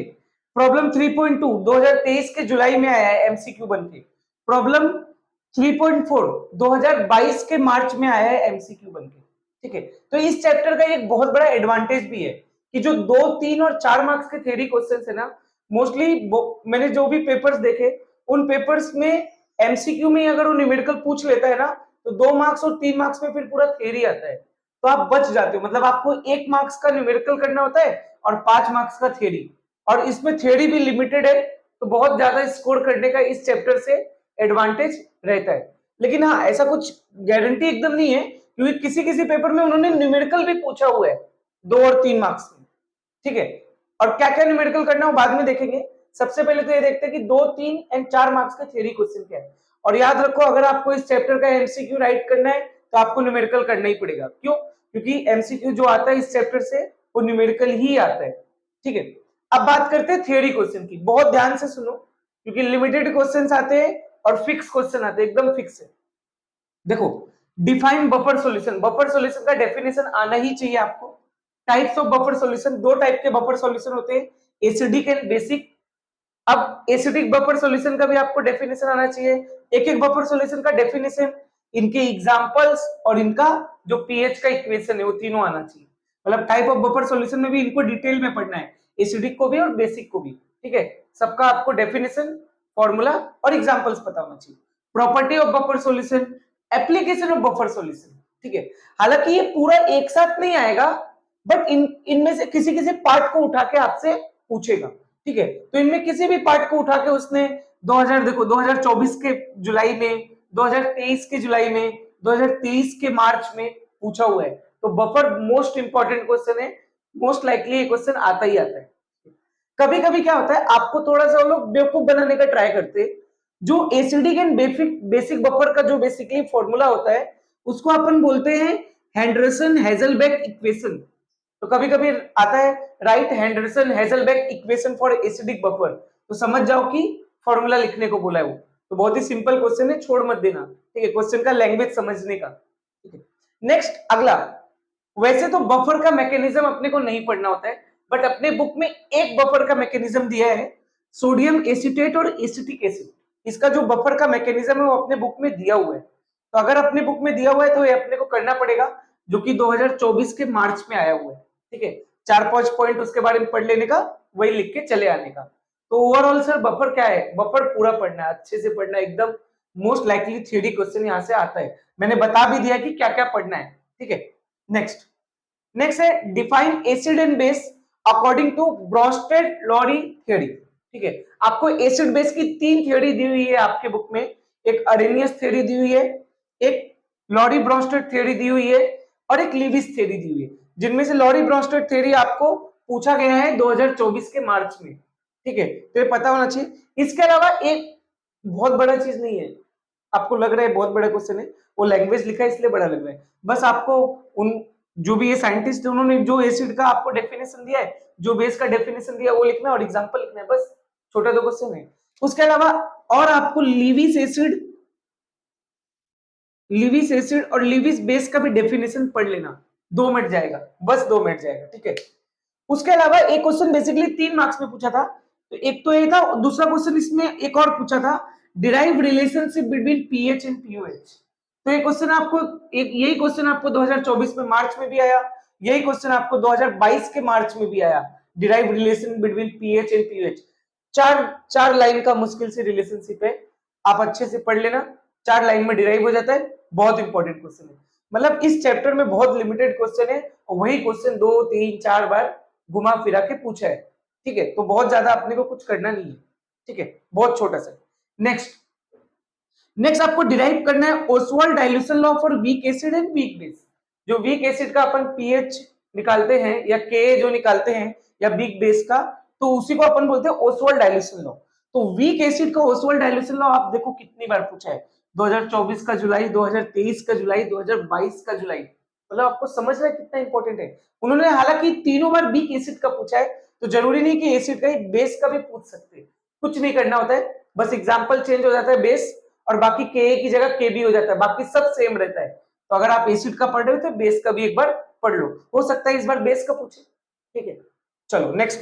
प्रॉब्लम 3.2 2023 के जुलाई में आया है एमसीक्यू बनके। प्रॉब्लम 3.4 2022 के मार्च में आया है एमसीक्यू बनके, ठीक है। तो इस चैप्टर का एक बहुत बड़ा एडवांटेज भी है कि जो 2, 3 और 4 मार्क्स के थ्योरी क्वेश्चंस है ना, मोस्टली मैंने जो भी पेपर्स देखे उन पेपर्स में एमसीक्यू में अगर वो न्यूमेरिकल पूछ लेता है ना, तो 2 मार्क्स और 3 मार्क्स में फिर पूरा थ्योरी आता है, तो आप बच जाते हो। मतलब आपको 1 मार्क्स का न्यूमेरिकल करना होता है और 5 मार्क्स का थ्योरी, और इसमें थ्योरी भी लिमिटेड है, तो बहुत ज्यादा स्कोर करने का इस चैप्टर से एडवांटेज रहता है। लेकिन हाँ, ऐसा कुछ गारंटी एकदम नहीं है, क्योंकि किसी किसी पेपर में उन्होंने न्यूमेरिकल भी पूछा हुआ है 2 और 3 मार्क्स में, ठीक है। और क्या क्या न्यूमेरिकल करना हो बाद में देखेंगे। सबसे पहले तो ये देखते हैं कि 2, 3 एंड 4 मार्क्स का थ्योरी क्वेश्चन क्या है। और याद रखो, अगर आपको इस चैप्टर का एमसीक्यू राइट करना है तो आपको न्यूमेरिकल करना ही पड़ेगा। क्यों? क्योंकि एमसीक्यू जो आता है इस चैप्टर से वो न्यूमेरिकल ही आता है, ठीक है। अब बात करते हैं थ्योरी क्वेश्चन की, बहुत ध्यान से सुनो, क्योंकि लिमिटेड क्वेश्चंस आते हैं और फिक्स क्वेश्चन आते हैं, एकदम फिक्स है। देखो, define buffer solution, buffer solution का डेफिनेशन आना ही चाहिए आपको। Types of buffer solution, 2 type के बफर सॉल्यूशन होते हैं, एसिडिक एंड बेसिक। अब एसिडिक बफर सॉल्यूशन का भी आपको डेफिनेशन आना चाहिए। एक एक बफर सॉल्यूशन का डेफिनेशन, इनके एग्जांपल्स और इनका जो पीएच का इक्वेशन है वो तीनों आना चाहिए। मतलब टाइप ऑफ बफर सॉल्यूशन में भी इनको डिटेल में पढ़ना है, एसिडिक को भी और बेसिक को भी, ठीक है। सबका आपको डेफिनेशन, फॉर्मूला और एग्जांपल्स पता होना चाहिए। Property of buffer solution, application of buffer solution, ठीक है। हालांकि ये पूरा एक साथ नहीं आएगा, बट इनमें से किसी किसी पार्ट को उठा के आपसे पूछेगा, ठीक है। तो इनमें किसी भी पार्ट को उठा के उसने 2024 के जुलाई में, 2023 के जुलाई में, 2023 के मार्च में पूछा हुआ है। तो बफर मोस्ट इंपॉर्टेंट क्वेश्चन है, मोस्ट लाइकली ये क्वेश्चन आता ही आता है। कभी कभी क्या होता है, आपको थोड़ा सा लोग बेवकूफ बनाने का ट्राई करते हैं। जो एसिडिक एंड बेसिक बफर का जो बेसिकली फॉर्मूला होता है उसको अपन बोलते हैं हेंडरसन हेजलबेक इक्वेशन। तो कभी कभी आता है write Henderson Hasselbalch equation for acidic buffer, तो समझ जाओ कि फॉर्मूला लिखने को बोला है वो। तो बहुत ही सिंपल क्वेश्चन है, छोड़ मत देना, ठीक है, क्वेश्चन का लैंग्वेज समझने का, ठीक है। नेक्स्ट अगला, वैसे तो बफर का मैकेनिज्म अपने को नहीं पढ़ना होता है, बट अपने बुक में एक बफर का मैकेनिज्म दिया है, सोडियम एसीटेट और एसिटिक एसिड। इसका जो बफर का मैकेनिज्म है वो अपने बुक में दिया हुआ है। तो अगर अपने बुक में दिया हुआ है तो ये अपने को करना पड़ेगा, जो कि 2024 के मार्च में आया हुआ है, ठीक है। 4-5 पॉइंट उसके बारे में पढ़ लेने का, वही लिख के चले आने का। तो ओवरऑल सर बफर क्या है, बफर पूरा पढ़ना है, अच्छे से पढ़ना है, एकदम मोस्ट लाइकली थ्योरी क्वेश्चन यहाँ से आता है। मैंने बता भी दिया कि क्या क्या पढ़ना है, ठीक है। नेक्स्ट नेक्स्ट है define acid and base according to Bronsted Lowry theory, ठीक है। आपको एसिड बेस की 3 थ्योरी दी हुई है आपके बुक में, एक अरेनियस थ्योरी दी हुई है, एक लॉरी ब्रोंस्टेड थ्योरी दी हुई है और एक लीविस थ्योरी दी हुई है, जिनमें से लॉरी ब्रोंस्टेड थ्योरी आपको पूछा गया है 2024 के मार्च में, ठीक है, तो ये पता होना चाहिए। इसके अलावा एक बहुत बड़ा चीज नहीं है, आपको लग रहा है बहुत बड़ा क्वेश्चन है, वो लैंग्वेज लिखा है इसलिए बड़ा लग रहा है, बस आपको उन जो भी ये साइंटिस्ट है उन्होंने जो एसिड का आपको डेफिनेशन दिया है, जो बेस का डेफिनेशन दिया है वो लिखना है और एग्जांपल लिखना है, बस छोटा 2 क्वेश्चन है। उसके अलावा और आपको लिविस एसिड और लिविस बेस का भी डेफिनेशन पढ़ लेना, 2 मिनट जाएगा, बस 2 मिनट जाएगा, ठीक है। उसके अलावा एक क्वेश्चन बेसिकली 3 मार्क्स में पूछा था, तो एक तो ये था, दूसरा क्वेश्चन इसमें एक और पूछा था, derive relationship between pH and pOH. तो ये क्वेश्चन आपको यही क्वेश्चन आपको 2024 में मार्च में भी आया, यही क्वेश्चन आपको 2022 के मार्च में भी आया, derive relation between pH and pOH. चार लाइन का मुश्किल से रिलेशनशिप है, आप अच्छे से पढ़ लेना, 4 लाइन में डिराइव हो जाता है, बहुत इंपॉर्टेंट क्वेश्चन है। मतलब इस चैप्टर में बहुत लिमिटेड क्वेश्चन है और वही क्वेश्चन 2 3 4 बार घुमा फिरा के पूछा है, ठीक है, तो बहुत ज्यादा अपने को कुछ करना नहीं है, ठीक है, बहुत छोटा सा। नेक्स्ट आपको डिराइव करना है Oswald dilution law for weak acid and weak base. जो वीक एसिड का अपन पीएच निकालते हैं या के जो निकालते हैं या वीक बेस का, तो उसी को अपन बोलते हैं ओसवाल्ड डाइल्यूशन लॉ। तो वीक एसिड का ओसवाल्ड डाइल्यूशन लॉ आप देखो कितनी बार पूछा है, 2024 का जुलाई, 2023 का जुलाई, 2022 का जुलाई, मतलब आपको समझ रहा है कितना इंपॉर्टेंट है। उन्होंने हालांकि तीनों बार वीक एसिड का पूछा है, तो जरूरी नहीं कि एसिड का ही, बेस का भी पूछ सकते हैं, कुछ नहीं करना होता है, बस एग्जाम्पल चेंज हो जाता है बेस और बाकी के की जगह के भी हो जाता है, बाकी सब सेम रहता है। तो अगर आप एसिड का पढ़ रहे हो तो बेस का भी एक बार पढ़ लो, हो सकता है इस बार बेस का पूछे, ठीक है। चलो नेक्स्ट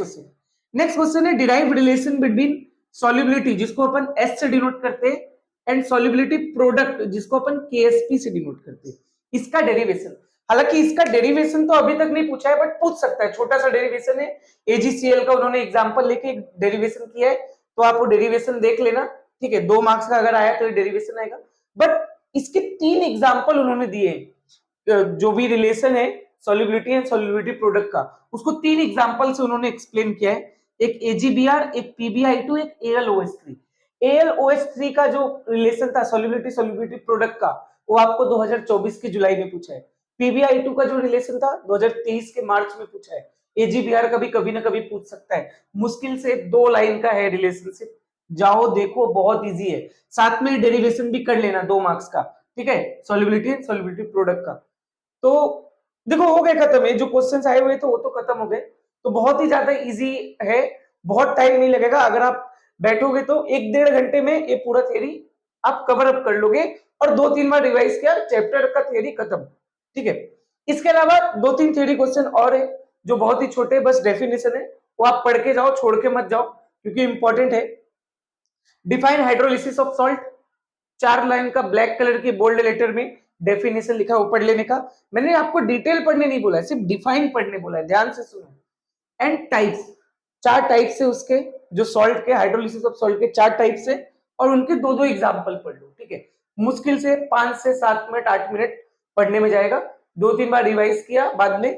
क्वेश्चन है डिराइव रिलेशन बिटवीन सॉल्युबिलिटी, जिसको अपन एस से डिनोट करते हैं, एंड सॉल्युबिलिटी प्रोडक्ट, जिसको अपन केएसपी से डिनोट करते हैं, इसका डेरिवेशन। हालांकि इसका डेरिवेशन तो अभी तक नहीं पूछा है, बट पूछ सकता है, छोटा सा डेरिवेशन है, एजीसीएल का उन्होंने एग्जांपल लेके डेरिवेशन किया है, तो आप वो डेरिवेशन देख लेना, ठीक है। 2 मार्क्स का अगर आया तो ये डेरिवेशन आएगा, बट इसके 3 एग्जांपल उन्होंने दिए हैं, जो भी रिलेशन है सॉल्युबिलिटी एंड सॉल्युबिलिटी प्रोडक्ट का, उसको 3 एग्जांपल से उन्होंने एक्सप्लेन किया है, एक एजीबीआर, एक पीबीआई2, एक एएलओएच3। एएलओएच3 का जो रिलेशन था सॉल्युबिलिटी सॉल्युबिलिटी प्रोडक्ट का, वो आपको 2024 के जुलाई में पूछा है। पीबीआई2 का जो रिलेशन था 2023 के मार्च में पूछा है। एजीबीआर का भी कभी ना कभी पूछ सकता है, मुश्किल से 2 लाइन का है रिलेशनशिप, जाओ देखो, बहुत इजी है, साथ में डेरिवेशन भी कर लेना 2 मार्क्स का, ठीक है, सॉल्युबिलिटी एंड सॉल्युबिलिटी प्रोडक्ट का। तो देखो हो गए खत्म, ये जो क्वेश्चंस आए हुए थे वो तो खत्म हो गए, तो बहुत ही ज्यादा इजी है, बहुत टाइम नहीं लगेगा, अगर आप बैठोगे तो 1-1.5 घंटे में ये पूरा थ्योरी आप कवर अप कर लोगे, और 2-3 बार रिवाइज किया, चैप्टर का थ्योरी खत्म, ठीक है। इसके अलावा 2-3 थ्योरी क्वेश्चन और है जो बहुत ही छोटे, बस डेफिनेशन है, वो आप पढ़ के जाओ, छोड़ के मत जाओ, क्योंकि इंपॉर्टेंट है। Define hydrolysis of salt, 4 line का ब्लैक कलर की बोल्ड लेटर में डेफिनेशन लिखा है, वो पढ़ लेने का। मैंने आपको डिटेल पढ़ने नहीं बोला है, सिर्फ डिफाइन पढ़ने बोला है, ध्यान से सुनो। एंड टाइप्स, 4 टाइप्स से उसके, जो सॉल्ट के, हाइड्रोलिसिस ऑफ सॉल्ट के 4 टाइप्स है, और उनके 2-2 एग्जांपल पढ़ लो, ठीक है। मुश्किल से 5 से 7 मिनट 8 मिनट पढ़ने में जाएगा, 2-3 बार रिवाइज किया बाद में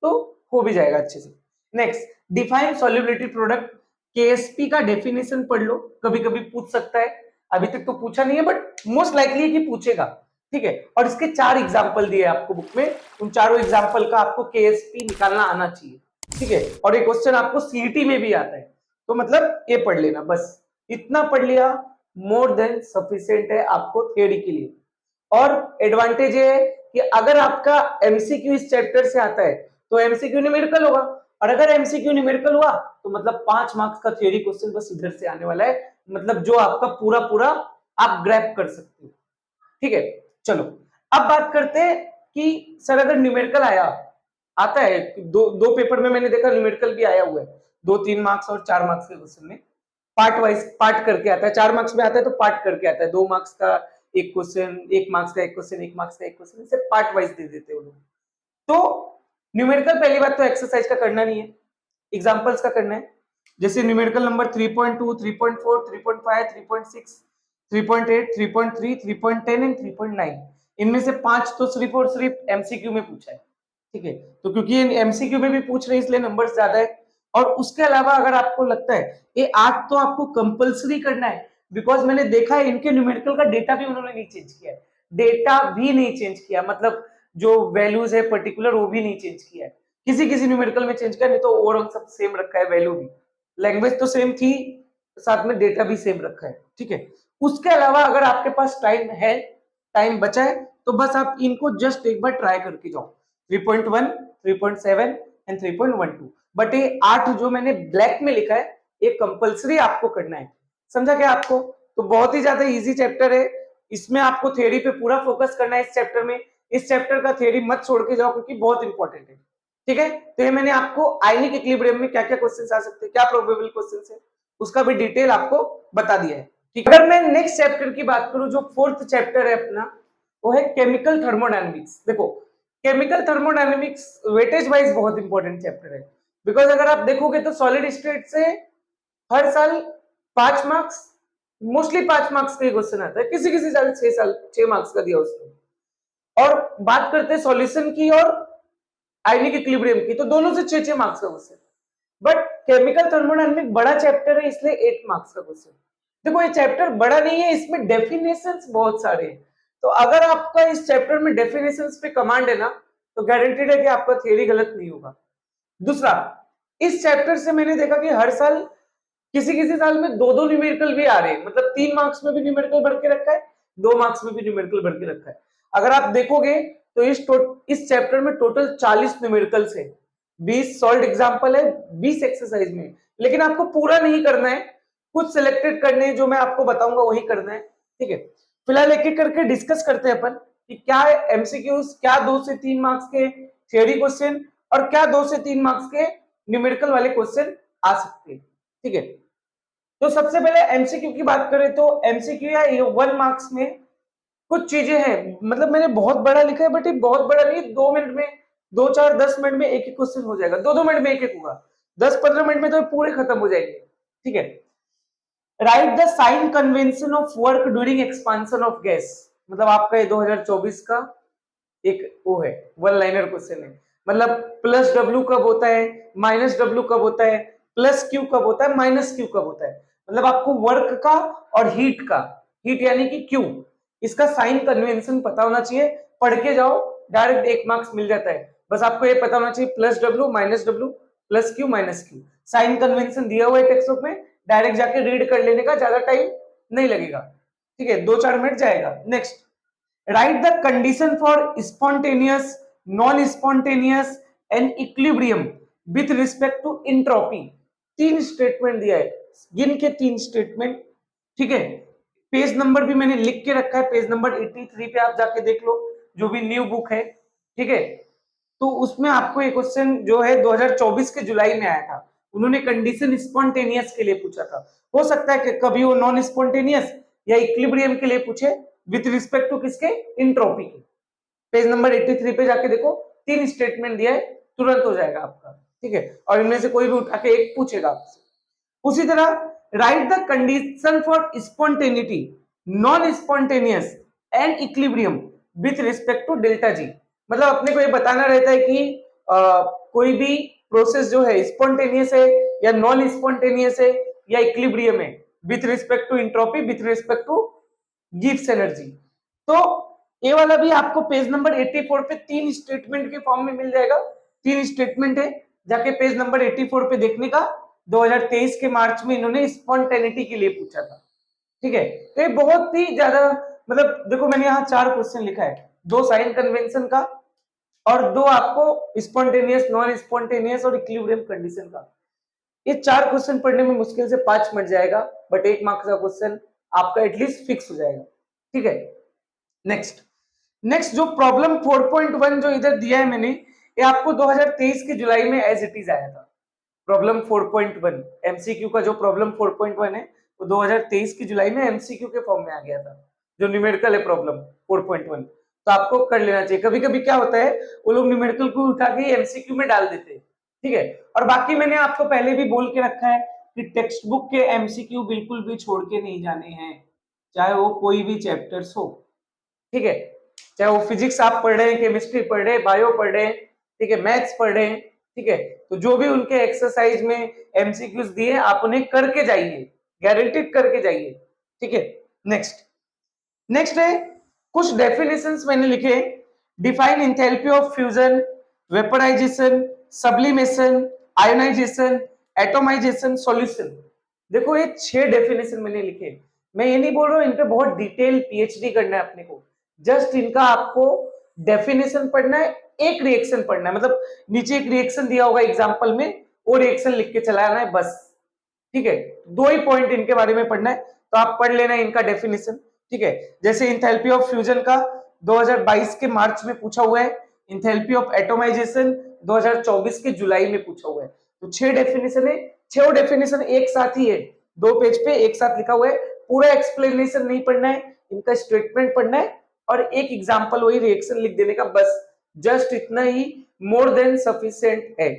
तो हो भी जाएगा अच्छे से। Next, define solubility product, Ksp का डेफिनेशन पढ़ लो, कभी कभी पूछ सकता है, अभी तक तो पूछा नहीं है बट मोस्ट लाइकली है कि पूछेगा, ठीक है। और इसके 4 एग्जांपल दिए आपको बुक में, उन चारों एग्जांपल का आपको केएसपी निकालना आना चाहिए, ठीक है। और ये क्वेश्चन आपको सीईटी में भी आता है, तो मतलब ये पढ़ लेना, बस इतना पढ़ लिया मोर देन सफिशिएंट है आपको थ्योरी के लिए। और एडवांटेज ये है कि अगर आपका एमसीक्यू इस चैप्टर से आता है तो एमसीक्यू न्यूमेरिकल होगा, और अगर एमसीक्यू न्यूमेरिकल हुआ तो मतलब 5 मार्क्स का थ्योरी क्वेश्चन बस इधर से आने वाला है, मतलब जो आपका पूरा पूरा आप ग्रैब कर सकते हो, ठीक है। चलो अब बात करते हैं कि सर अगर न्यूमेरिकल आता है, दो पेपर में मैंने देखा न्यूमेरिकल भी आया हुआ है, 2-3 मार्क्स और 4 मार्क्स के क्वेश्चन में पार्ट वाइज पार्ट करके आता है, 4 मार्क्स में आता है तो पार्ट करके आता है, 2 मार्क्स का एक क्वेश्चन, 1 मार्क्स का एक क्वेश्चन, 1 मार्क्स का एक क्वेश्चन, इसे पार्ट वाइज दे देते हैं लोग। तो न्यूमेरिकल पहली बात तो एक्सरसाइज का करना नहीं है, एग्जांपल्स का करना है। जैसे न्यूमेरिकल नंबर 3.2, 3.4, 3.5, 3.6, 3.8, 3.3, 3.10 एंड 3.9, इनमें से 5 तो सिर्फ और सिर्फ एमसीक्यू में पूछा है। ठीक है, तो क्योंकि ये एमसीक्यू में भी पूछ रहे हैं इसलिए नंबर्स ज्यादा है। और उसके अलावा अगर आपको लगता है ये 8 तो आपको कंपलसरी करना है, बिकॉज मैंने देखा है इनके न्यूमेरिकल का डेटा भी उन्होंने नहीं चेंज किया है, डेटा भी नहीं चेंज किया, मतलब जो वैल्यूज है पर्टिकुलर वो भी नहीं चेंज किया है, किसी किसी न्यूमेरिकल में चेंज किया, नहीं तो ओवरऑल सब सेम रखा है, वैल्यू भी, लैंग्वेज तो सेम थी, साथ में डेटा भी सेम रखा है। ठीक है, उसके अलावा अगर आपके पास टाइम है, टाइम बचा है, तो बस आप इनको जस्ट एक बार ट्राई करके जाओ, 3.1, 3.7 एंड 3.12। बट ये 8 जो मैंने ब्लैक में लिखा है ये कंपलसरी आपको करना है, समझा क्या आपको? तो बहुत ही ज्यादा इजी चैप्टर है, इसमें आपको थ्योरी पे पूरा फोकस करना है। इस चैप्टर में, इस चैप्टर का थ्योरी मत छोड़ के जाओ क्योंकि बहुत इंपॉर्टेंट है। ठीक है, तो ये मैंने आपको आयनिक इक्विलिब्रियम में क्या क्या क्वेश्चन आ सकते हैं, क्या प्रोबेबल क्वेश्चन है, उसका भी डिटेल आपको बता दिया है। ठीक है, अगर मैं नेक्स्ट चैप्टर की बात करूं, जो फोर्थ चैप्टर है अपना, वो है केमिकल थर्मोडायनेमिक्स। देखो, केमिकल थर्मोडायनेमिक्स वेटेज वाइज बहुत इंपॉर्टेंट चैप्टर है, बिकॉज अगर आप देखोगे तो सॉलिड स्टेट से हर साल 5 मार्क्स, मोस्टली 5 मार्क्स का क्वेश्चन आता है, किसी किसी साल 6 मार्क्स का दिया उसने। और बात करते हैं सॉल्यूशन की और आयनिक इक्विलिब्रियम की, तो दोनों से 6 मार्क्स का क्वेश्चन। बट केमिकल थर्मोडायनेमिक्स बड़ा चैप्टर है इसलिए 8 मार्क्स का क्वेश्चन। देखो ये चैप्टर बड़ा नहीं है, इसमें डेफिनेशंस बहुत सारे हैं, तो अगर आपका इस चैप्टर में डेफिनेशंस पे कमांड है ना, तो गारंटीड है कि आपका थ्योरी गलत नहीं होगा। दूसरा, इस चैप्टर से मैंने देखा कि हर साल किसी किसी साल में दो दो न्यूमेरिकल भी आ रहे हैं, मतलब 3 मार्क्स में भी न्यूमेरिकल भर के रखा है, 2 मार्क्स में भी न्यूमेरिकल भर के रखा है। अगर आप देखोगे तो इस चैप्टर में टोटल 40 न्यूमेरिकल्स है, 20 सॉल्व एग्जांपल है, 20 एक्सरसाइज में, लेकिन आपको पूरा नहीं करना है, कुछ सिलेक्टेड करने हैं, जो मैं आपको बताऊंगा वही करना है। ठीक है, फिलहाल एक एक करके डिस्कस करते हैं अपन कि क्या एमसीक्यूज, क्या 2 से 3 मार्क्स के थ्योरी क्वेश्चन और क्या 2 से 3 मार्क्स के न्यूमेरिकल वाले क्वेश्चन आ सकते हैं। ठीक है, तो सबसे पहले एमसीक्यू की बात करें तो एमसीक्यू या 1 मार्क्स में कुछ चीजें हैं, मतलब मैंने बहुत बड़ा लिखा है बट ये बहुत बड़ा नहीं, 2 मिनट में, 2 4 10 मिनट में एक एक क्वेश्चन हो जाएगा, 2 2 मिनट में एक एक होगा, 10 15 मिनट में तो पूरे खत्म हो जाएंगे। ठीक है, write the sign convention of work during expansion of gas, मतलब आपका ये 2024 का एक वो है, वन लाइनर क्वेश्चन है, मतलब प्लस डब्ल्यू कब होता है, माइनस डब्ल्यू कब होता है, प्लस क्यू कब होता है, माइनस क्यू कब होता है, मतलब आपको वर्क का और हीट का, हीट यानी कि क्यू, इसका साइन कन्वेंशन पता होना चाहिए, पढ़ के जाओ, डायरेक्ट 1 मार्क्स मिल जाता है। बस आपको ये पता होना चाहिए plus W, minus W, plus Q, minus Q, sign convention दिया हुआ है टेक्स्ट बुक में, डायरेक्ट जाके रीड कर लेने का, ज्यादा टाइम नहीं लगेगा। ठीक है, 2 4 मिनट जाएगा। Next, write the condition for spontaneous, non-spontaneous and equilibrium with respect to entropy। 3 statement दिया है, गिन के 3 स्टेटमेंट। ठीक है, पेज नंबर भी मैंने लिख के रखा है, पेज नंबर 83 पे आप जाके देख लो, जो भी न्यू बुक है। ठीक है, तो उसमें आपको एक क्वेश्चन जो है 2024 के जुलाई में आया था, उन्होंने कंडीशन स्पॉन्टेनियस के लिए पूछा था, हो सकता है कि कभी वो नॉन स्पॉन्टेनियस या इक्विलिब्रियम के लिए पूछे विथ रिस्पेक्ट टू किसके, इंट्रोपी के। पेज नंबर 83 पे जाके देखो, 3 स्टेटमेंट दिया है, तुरंत हो जाएगा आपका। ठीक है, और इनमें से कोई भी उठा के एक पूछेगा आपसे। उसी तरह write the condition for spontaneity, non spontaneous and equilibrium with respect to delta G, मतलब अपने को ये बताना रहता है कि कोई भी प्रोसेस जो है स्पॉन्टेनियस है या नॉन स्पॉन्टेनियस है या इक्विलिब्रियम है with respect to entropy, with respect to गिव्स एनर्जी। तो ये वाला भी आपको पेज नंबर 84 पे 3 स्टेटमेंट के फॉर्म में मिल जाएगा, 3 स्टेटमेंट है, जाके पेज नंबर 84 पे देखने का। 2023 के मार्च में इन्होंने स्पॉन्टेनिटी के लिए पूछा था। ठीक है, तो ये बहुत ही ज्यादा, मतलब देखो मैंने यहाँ 4 क्वेश्चन लिखा है, 2 साइन कन्वेंशन का और 2 आपको स्पॉन्टेनियस, नॉन स्पॉन्टेनियस और इक्विलिब्रियम कंडीशन का। ये 4 क्वेश्चन पढ़ने में मुश्किल से 5 मिनट जाएगा, बट 1 मार्क्स का क्वेश्चन आपका एटलीस्ट फिक्स हो जाएगा। ठीक है, नेक्स्ट जो प्रॉब्लम 4.1 जो इधर दिया है मैंने, ये आपको 2023 के जुलाई में एज इट इज आया था। प्रॉब्लम 4.1 एमसीक्यू का जो प्रॉब्लम 4.1 है वो 2023 की जुलाई में एमसीक्यू के फॉर्म में आ गया था, जो न्यूमेरिकल है प्रॉब्लम 4.1। तो आपको कर लेना चाहिए, कभी कभी क्या होता है वो लोग न्यूमेरिकल को उठा के एमसीक्यू में डाल देते हैं। ठीक है, और बाकी मैंने आपको पहले भी बोल के रखा है कि टेक्स्ट बुक के एमसीक्यू बिल्कुल भी छोड़ के नहीं जाने हैं, चाहे वो कोई भी चैप्टर्स हो, ठीक है, चाहे वो फिजिक्स आप पढ़ रहे हैं, केमिस्ट्री पढ़ रहे हैं, बायो पढ़ रहे हैं, ठीक है, मैथ्स पढ़ रहे हैं, ठीक है, तो जो भी उनके एक्सरसाइज में एमसीक्यूज दिए आप उन्हें करके जाइए, गारंटीड करके जाइए, ठीक है। नेक्स्ट नेक्स्ट है कुछ डेफिनेशंस मैंने लिखे, define enthalpy of fusion, vaporisation, sublimation, ionisation, atomisation, solution. देखो ये 6 डेफिनेशन मैंने लिखे, मैं ये नहीं बोल रहा हूं इन पे बहुत डिटेल पीएचडी करना है अपने को, जस्ट इनका आपको डेफिनेशन पढ़ना है, एक रिएक्शन पढ़ना है, मतलब नीचे एक रिएक्शन दिया होगा एग्जांपल में, वो रिएक्शन लिख के चलाना है बस, ठीक है, 2 ही पॉइंट इनके बारे में पढ़ना है, तो आप पढ़ लेना इनका डेफिनेशन, ठीक है। जैसे इंथैल्पी ऑफ फ्यूजन का 2022 के मार्च में पूछा हुआ है, इंथैल्पी ऑफ एटोमाइजेशन 2024 के जुलाई में पूछा हुआ है, तो 6 डेफिनेशन है, 6 डेफिनेशन एक साथ ही है, 2 पेज पे एक साथ लिखा हुआ है, पूरा एक्सप्लेनेशन नहीं पढ़ना है, इनका स्टेटमेंट पढ़ना है और एक एग्जांपल वही रिएक्शन लिख देने का बस, जस्ट इतना ही मोर देन सफिशिएंट है,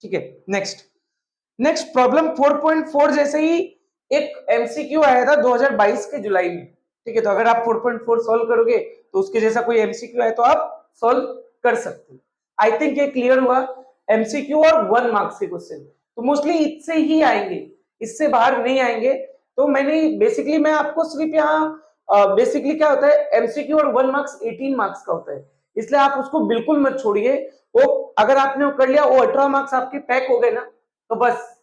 ठीक है। नेक्स्ट प्रॉब्लम 4.4 जैसे ही एक एमसीक्यू आया था 2022 के जुलाई में, ठीक है, तो अगर आप 4.4 सॉल्व करोगे तो उसके जैसा कोई एमसीक्यू आए तो आप सॉल्व कर सकते हो। आई थिंक ये क्लियर हुआ, एमसीक्यू और 1 मार्क्स के क्वेश्चन तो मोस्टली इससे ही आएंगे, इससे बाहर नहीं आएंगे, तो मैंने बेसिकली मैं आपको सिर्फ यहाँ बेसिकली क्या होता है एमसीक्यू और 1 मार्क्स 18 मार्क्स का होता है, इसलिए आप उसको बिल्कुल मत छोड़िए, वो अगर आपने वो कर लिया वो 18 मार्क्स आपके पैक हो गए ना, तो बस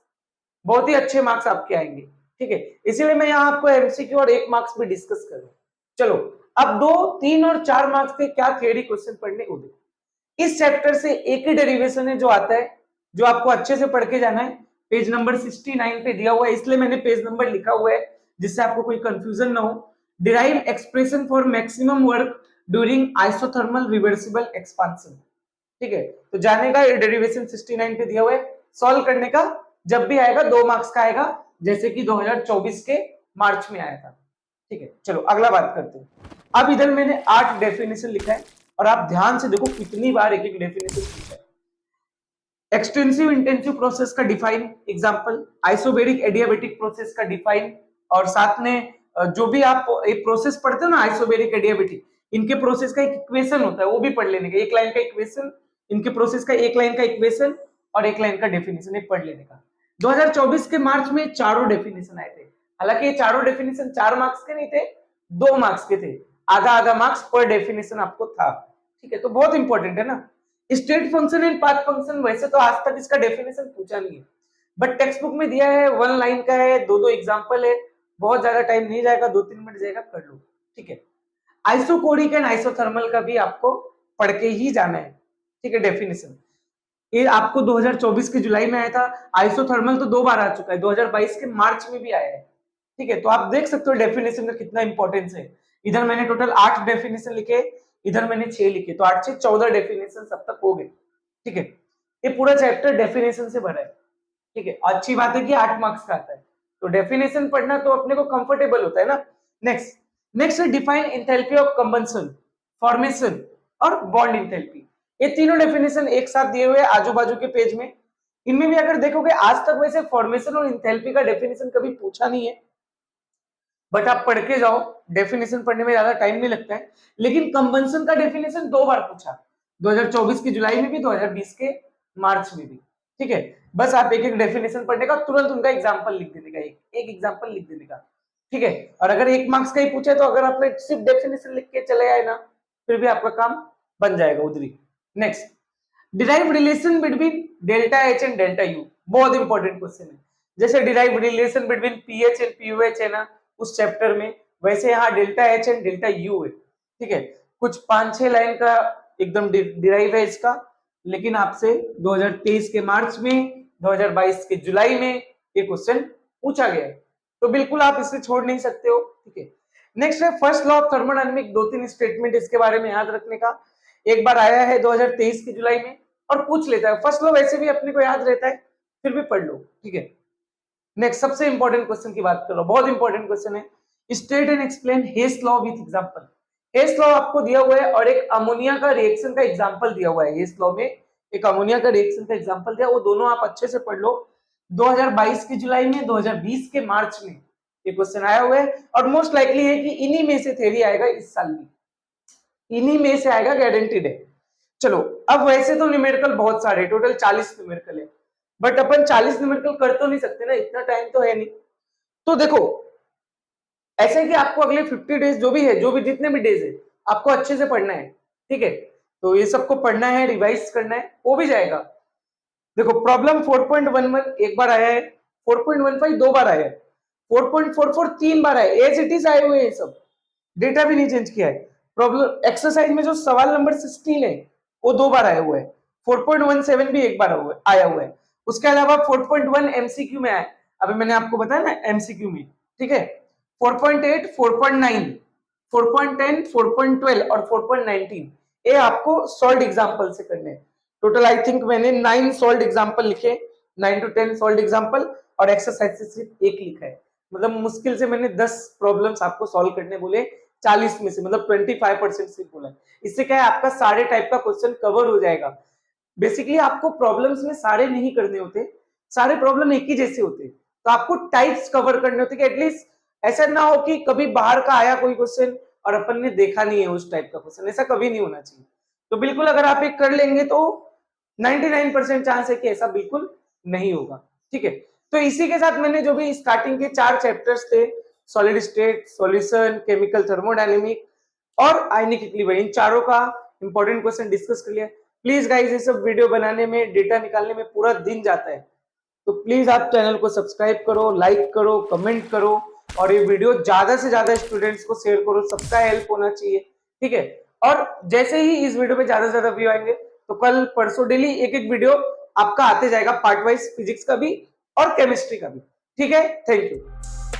बहुत ही अच्छे मार्क्स आपके आएंगे, ठीक है, इसीलिए मैं यहाँ आपको एमसीक्यू और 1 मार्क्स भी डिस्कस कर रहा हूँ। चलो अब 2, 3 और 4 मार्क्स के क्या थ्योरी क्वेश्चन पढ़ने वो देखो। इस चैप्टर से एक ही डेरिवेशन है जो आता है, जो आपको अच्छे से पढ़ के जाना है, पेज नंबर 69 पे दिया हुआ है, इसलिए मैंने पेज नंबर लिखा हुआ है जिससे आपको कोई कंफ्यूजन ना हो। Derive expression for maximum work during isothermal reversible expansion, ठीक है, तो जाने का डेरिवेशन 69 पे दिया हुआ है, सॉल्व करने का जब भी आएगा 2 मार्क्स का आएगा, जैसे कि 2024 के मार्च में आया था, ठीक है। चलो अगला बात करते हैं। अब इधर मैंने 8 डेफिनेशन लिखा है और आप ध्यान से देखो कितनी बार एक एक डेफिनेशन लिखा है। एक्सटेंसिव इंटेंसिव प्रोसेस का define example, isobaric adiabatic process का डिफाइन, और साथ में जो भी आप एक प्रोसेस पढ़ते हो ना आइसोबैरिक एडियाबैटिक, इनके प्रोसेस का एक इक्वेशन होता है वो भी पढ़ लेने का, एक लाइन का इक्वेशन, इनके प्रोसेस का एक लाइन का इक्वेशन और एक लाइन का डेफिनेशन एक पढ़ लेने का। 2024 के मार्च में चारों डेफिनेशन आए थे, हालांकि ये चारों डेफिनेशन 4 मार्क्स के नहीं थे, 2 मार्क्स के थे, आधा आधा मार्क्स पर डेफिनेशन आपको था, ठीक है, तो बहुत इंपॉर्टेंट है ना। State function and path function वैसे तो आज तक इसका डेफिनेशन पूछा नहीं है, बट टेक्स्ट बुक में दिया है, 1 लाइन का है, 2 एग्जांपल है, बहुत ज्यादा टाइम नहीं जाएगा, 2-3 मिनट जाएगा, कर लो, ठीक है। आइसोकोरिक एंड आइसोथर्मल का भी आपको पढ़ के ही जाना है, ठीक है, डेफिनेशन ये आपको 2024 के जुलाई में आया था, आइसोथर्मल तो 2 बार आ चुका है, 2022 के मार्च में भी आया है, ठीक है, तो आप देख सकते हो डेफिनेशन का कितना इंपॉर्टेंस है। इधर मैंने टोटल 8 डेफिनेशन लिखे, इधर मैंने 6 लिखे, तो 8 से 14 डेफिनेशन सब तक हो गए, ठीक है, ये पूरा चैप्टर डेफिनेशन से भरा है, ठीक है, अच्छी बात है कि 8 मार्क्स का आता है, तो डेफिनेशन पढ़ना तो अपने को कंफर्टेबल होता है ना। नेक्स्ट है define enthalpy of combustion, formation और बॉन्ड एंथैल्पी, ये तीनों डेफिनेशन एक साथ दिए हुए आजू बाजू के पेज में, इनमें भी अगर देखोगे आज तक वैसे फॉर्मेशन और एंथैल्पी का डेफिनेशन कभी पूछा नहीं है, बट आप पढ़ के जाओ, डेफिनेशन पढ़ने में ज्यादा टाइम नहीं लगता है, लेकिन कंबंशन का डेफिनेशन 2 बार पूछा, 2024 की जुलाई में भी, 2020 के मार्च में भी, ठीक है, बस आप एक एक डेफिनेशन पढ़ने का, तुरंत उनका एग्जांपल लिख देने का, एक एग्जांपल लिख देने का, ठीक है, और अगर 1 मार्क्स का ही पूछे तो अगर आपने सिर्फ डेफिनेशन लिख के चले आए ना, फिर भी आपका काम बन जाएगा उधरी। Next, derive relation between delta H and delta U, बहुत इंपॉर्टेंट क्वेश्चन है, जैसे derive relation between pH and pOH है ना उस चैप्टर में, वैसे यहाँ delta H and delta U है, ठीक है, कुछ 5-6 लाइन का एकदम डिराइव है इसका, लेकिन आपसे 2023 के मार्च में, 2022 के जुलाई में ये क्वेश्चन पूछा गया है, तो बिल्कुल आप इसे छोड़ नहीं सकते हो, ठीक है। नेक्स्ट है first law of thermodynamic, 2-3 statement इसके बारे में याद रखने का, एक बार आया है 2023 की जुलाई में और पूछ लेता है, फर्स्ट लॉ वैसे भी अपने को याद रहता है, फिर भी पढ़ लो, ठीक है। नेक्स्ट सबसे इंपॉर्टेंट क्वेश्चन की बात करो, बहुत इंपॉर्टेंट क्वेश्चन है, state and explain Hess law with example. Hess law आपको दिया हुआ है और एक अमोनिया का रिएक्शन का एग्जांपल दिया हुआ है, हेस लॉ में एक अमोनिया का रिएक्शन का एग्जांपल दिया, वो दोनों आप अच्छे से पढ़ लो, 2022 के जुलाई में, 2020 के मार्च में ये क्वेश्चन आया हुआ है और मोस्ट लाइकली है कि इन्हीं में से थ्योरी आएगा इस साल में, इन्हीं में से आएगा, गारंटीड है। चलो अब वैसे तो न्यूमेरिकल बहुत सारे, टोटल 40 न्यूमेरिकल है, बट अपन 40 न्यूमेरिकल कर तो नहीं सकते ना, इतना टाइम तो है नहीं। तो देखो ऐसे है कि आपको अगले 50 डेज जो भी है, जो भी जितने भी डेज है, आपको अच्छे से पढ़ना है, ठीक है। तो ये सबको पढ़ना है, रिवाइज करना है, हो भी जाएगा। देखो प्रॉब्लम 4.11 एक बार आया है, 4.15 दो बार आया है, 4.44 तीन बार आया है, एज इट इज आए हुए हैं सब, डेटा भी नहीं चेंज किया है। प्रॉब्लम एक्सरसाइज में जो सवाल नंबर 16 है वो दो बार आया हुआ है, 4.17 भी एक बार आया हुआ है। उसके अलावा 4.1 एमसीक्यू में आया, अभी मैंने आपको बताया ना एमसीक्यू में, ठीक है। 4.8, 4.9, 4.10, 4.12 और 4.19 ये आपको सॉल्व एग्जांपल से करने हैं। टोटल आई थिंक मैंने 9 सॉल्व एग्जांपल लिखे, 9 to 10 सॉल्व एग्जांपल, और एक्सरसाइज से सिर्फ एक लिखा है। मतलब मुश्किल से मैंने 10 प्रॉब्लम्स आपको सॉल्व करने बोले 40 में से, मतलब 25% सिर्फ बोला। इससे क्या है, आपका सारे टाइप का क्वेश्चन कवर हो जाएगा। बेसिकली आपको प्रॉब्लम्स में सारे नहीं करने होते, सारे प्रॉब्लम एक ही जैसे होते, तो आपको टाइप्स कवर करने होते कि एटलीस्ट ऐसा ना हो कि कभी बाहर का आया कोई क्वेश्चन और अपन ने देखा नहीं है उस टाइप का क्वेश्चन, ऐसा कभी नहीं होना चाहिए। तो बिल्कुल अगर आप एक कर लेंगे तो 99% चांस है कि ऐसा बिल्कुल नहीं होगा, ठीक है। तो इसी के साथ मैंने जो भी स्टार्टिंग के 4 चैप्टर्स थे, solid state, solution, chemical thermodynamic और आयनिक इक्विलिब्रियम, इन चारों का इंपॉर्टेंट क्वेश्चन डिस्कस कर लिया। प्लीज गाइस ये सब वीडियो बनाने में, डेटा निकालने में पूरा दिन जाता है, तो प्लीज आप चैनल को सब्सक्राइब करो, लाइक करो, कमेंट करो और ये वीडियो ज्यादा से ज्यादा स्टूडेंट्स को शेयर करो, सबका हेल्प होना चाहिए, ठीक है। और जैसे ही इस वीडियो पे ज्यादा से ज्यादा व्यू आएंगे तो कल परसों डेली एक एक वीडियो आपका आते जाएगा, पार्ट वाइज फिजिक्स का भी और केमिस्ट्री का भी, ठीक है। Thank you.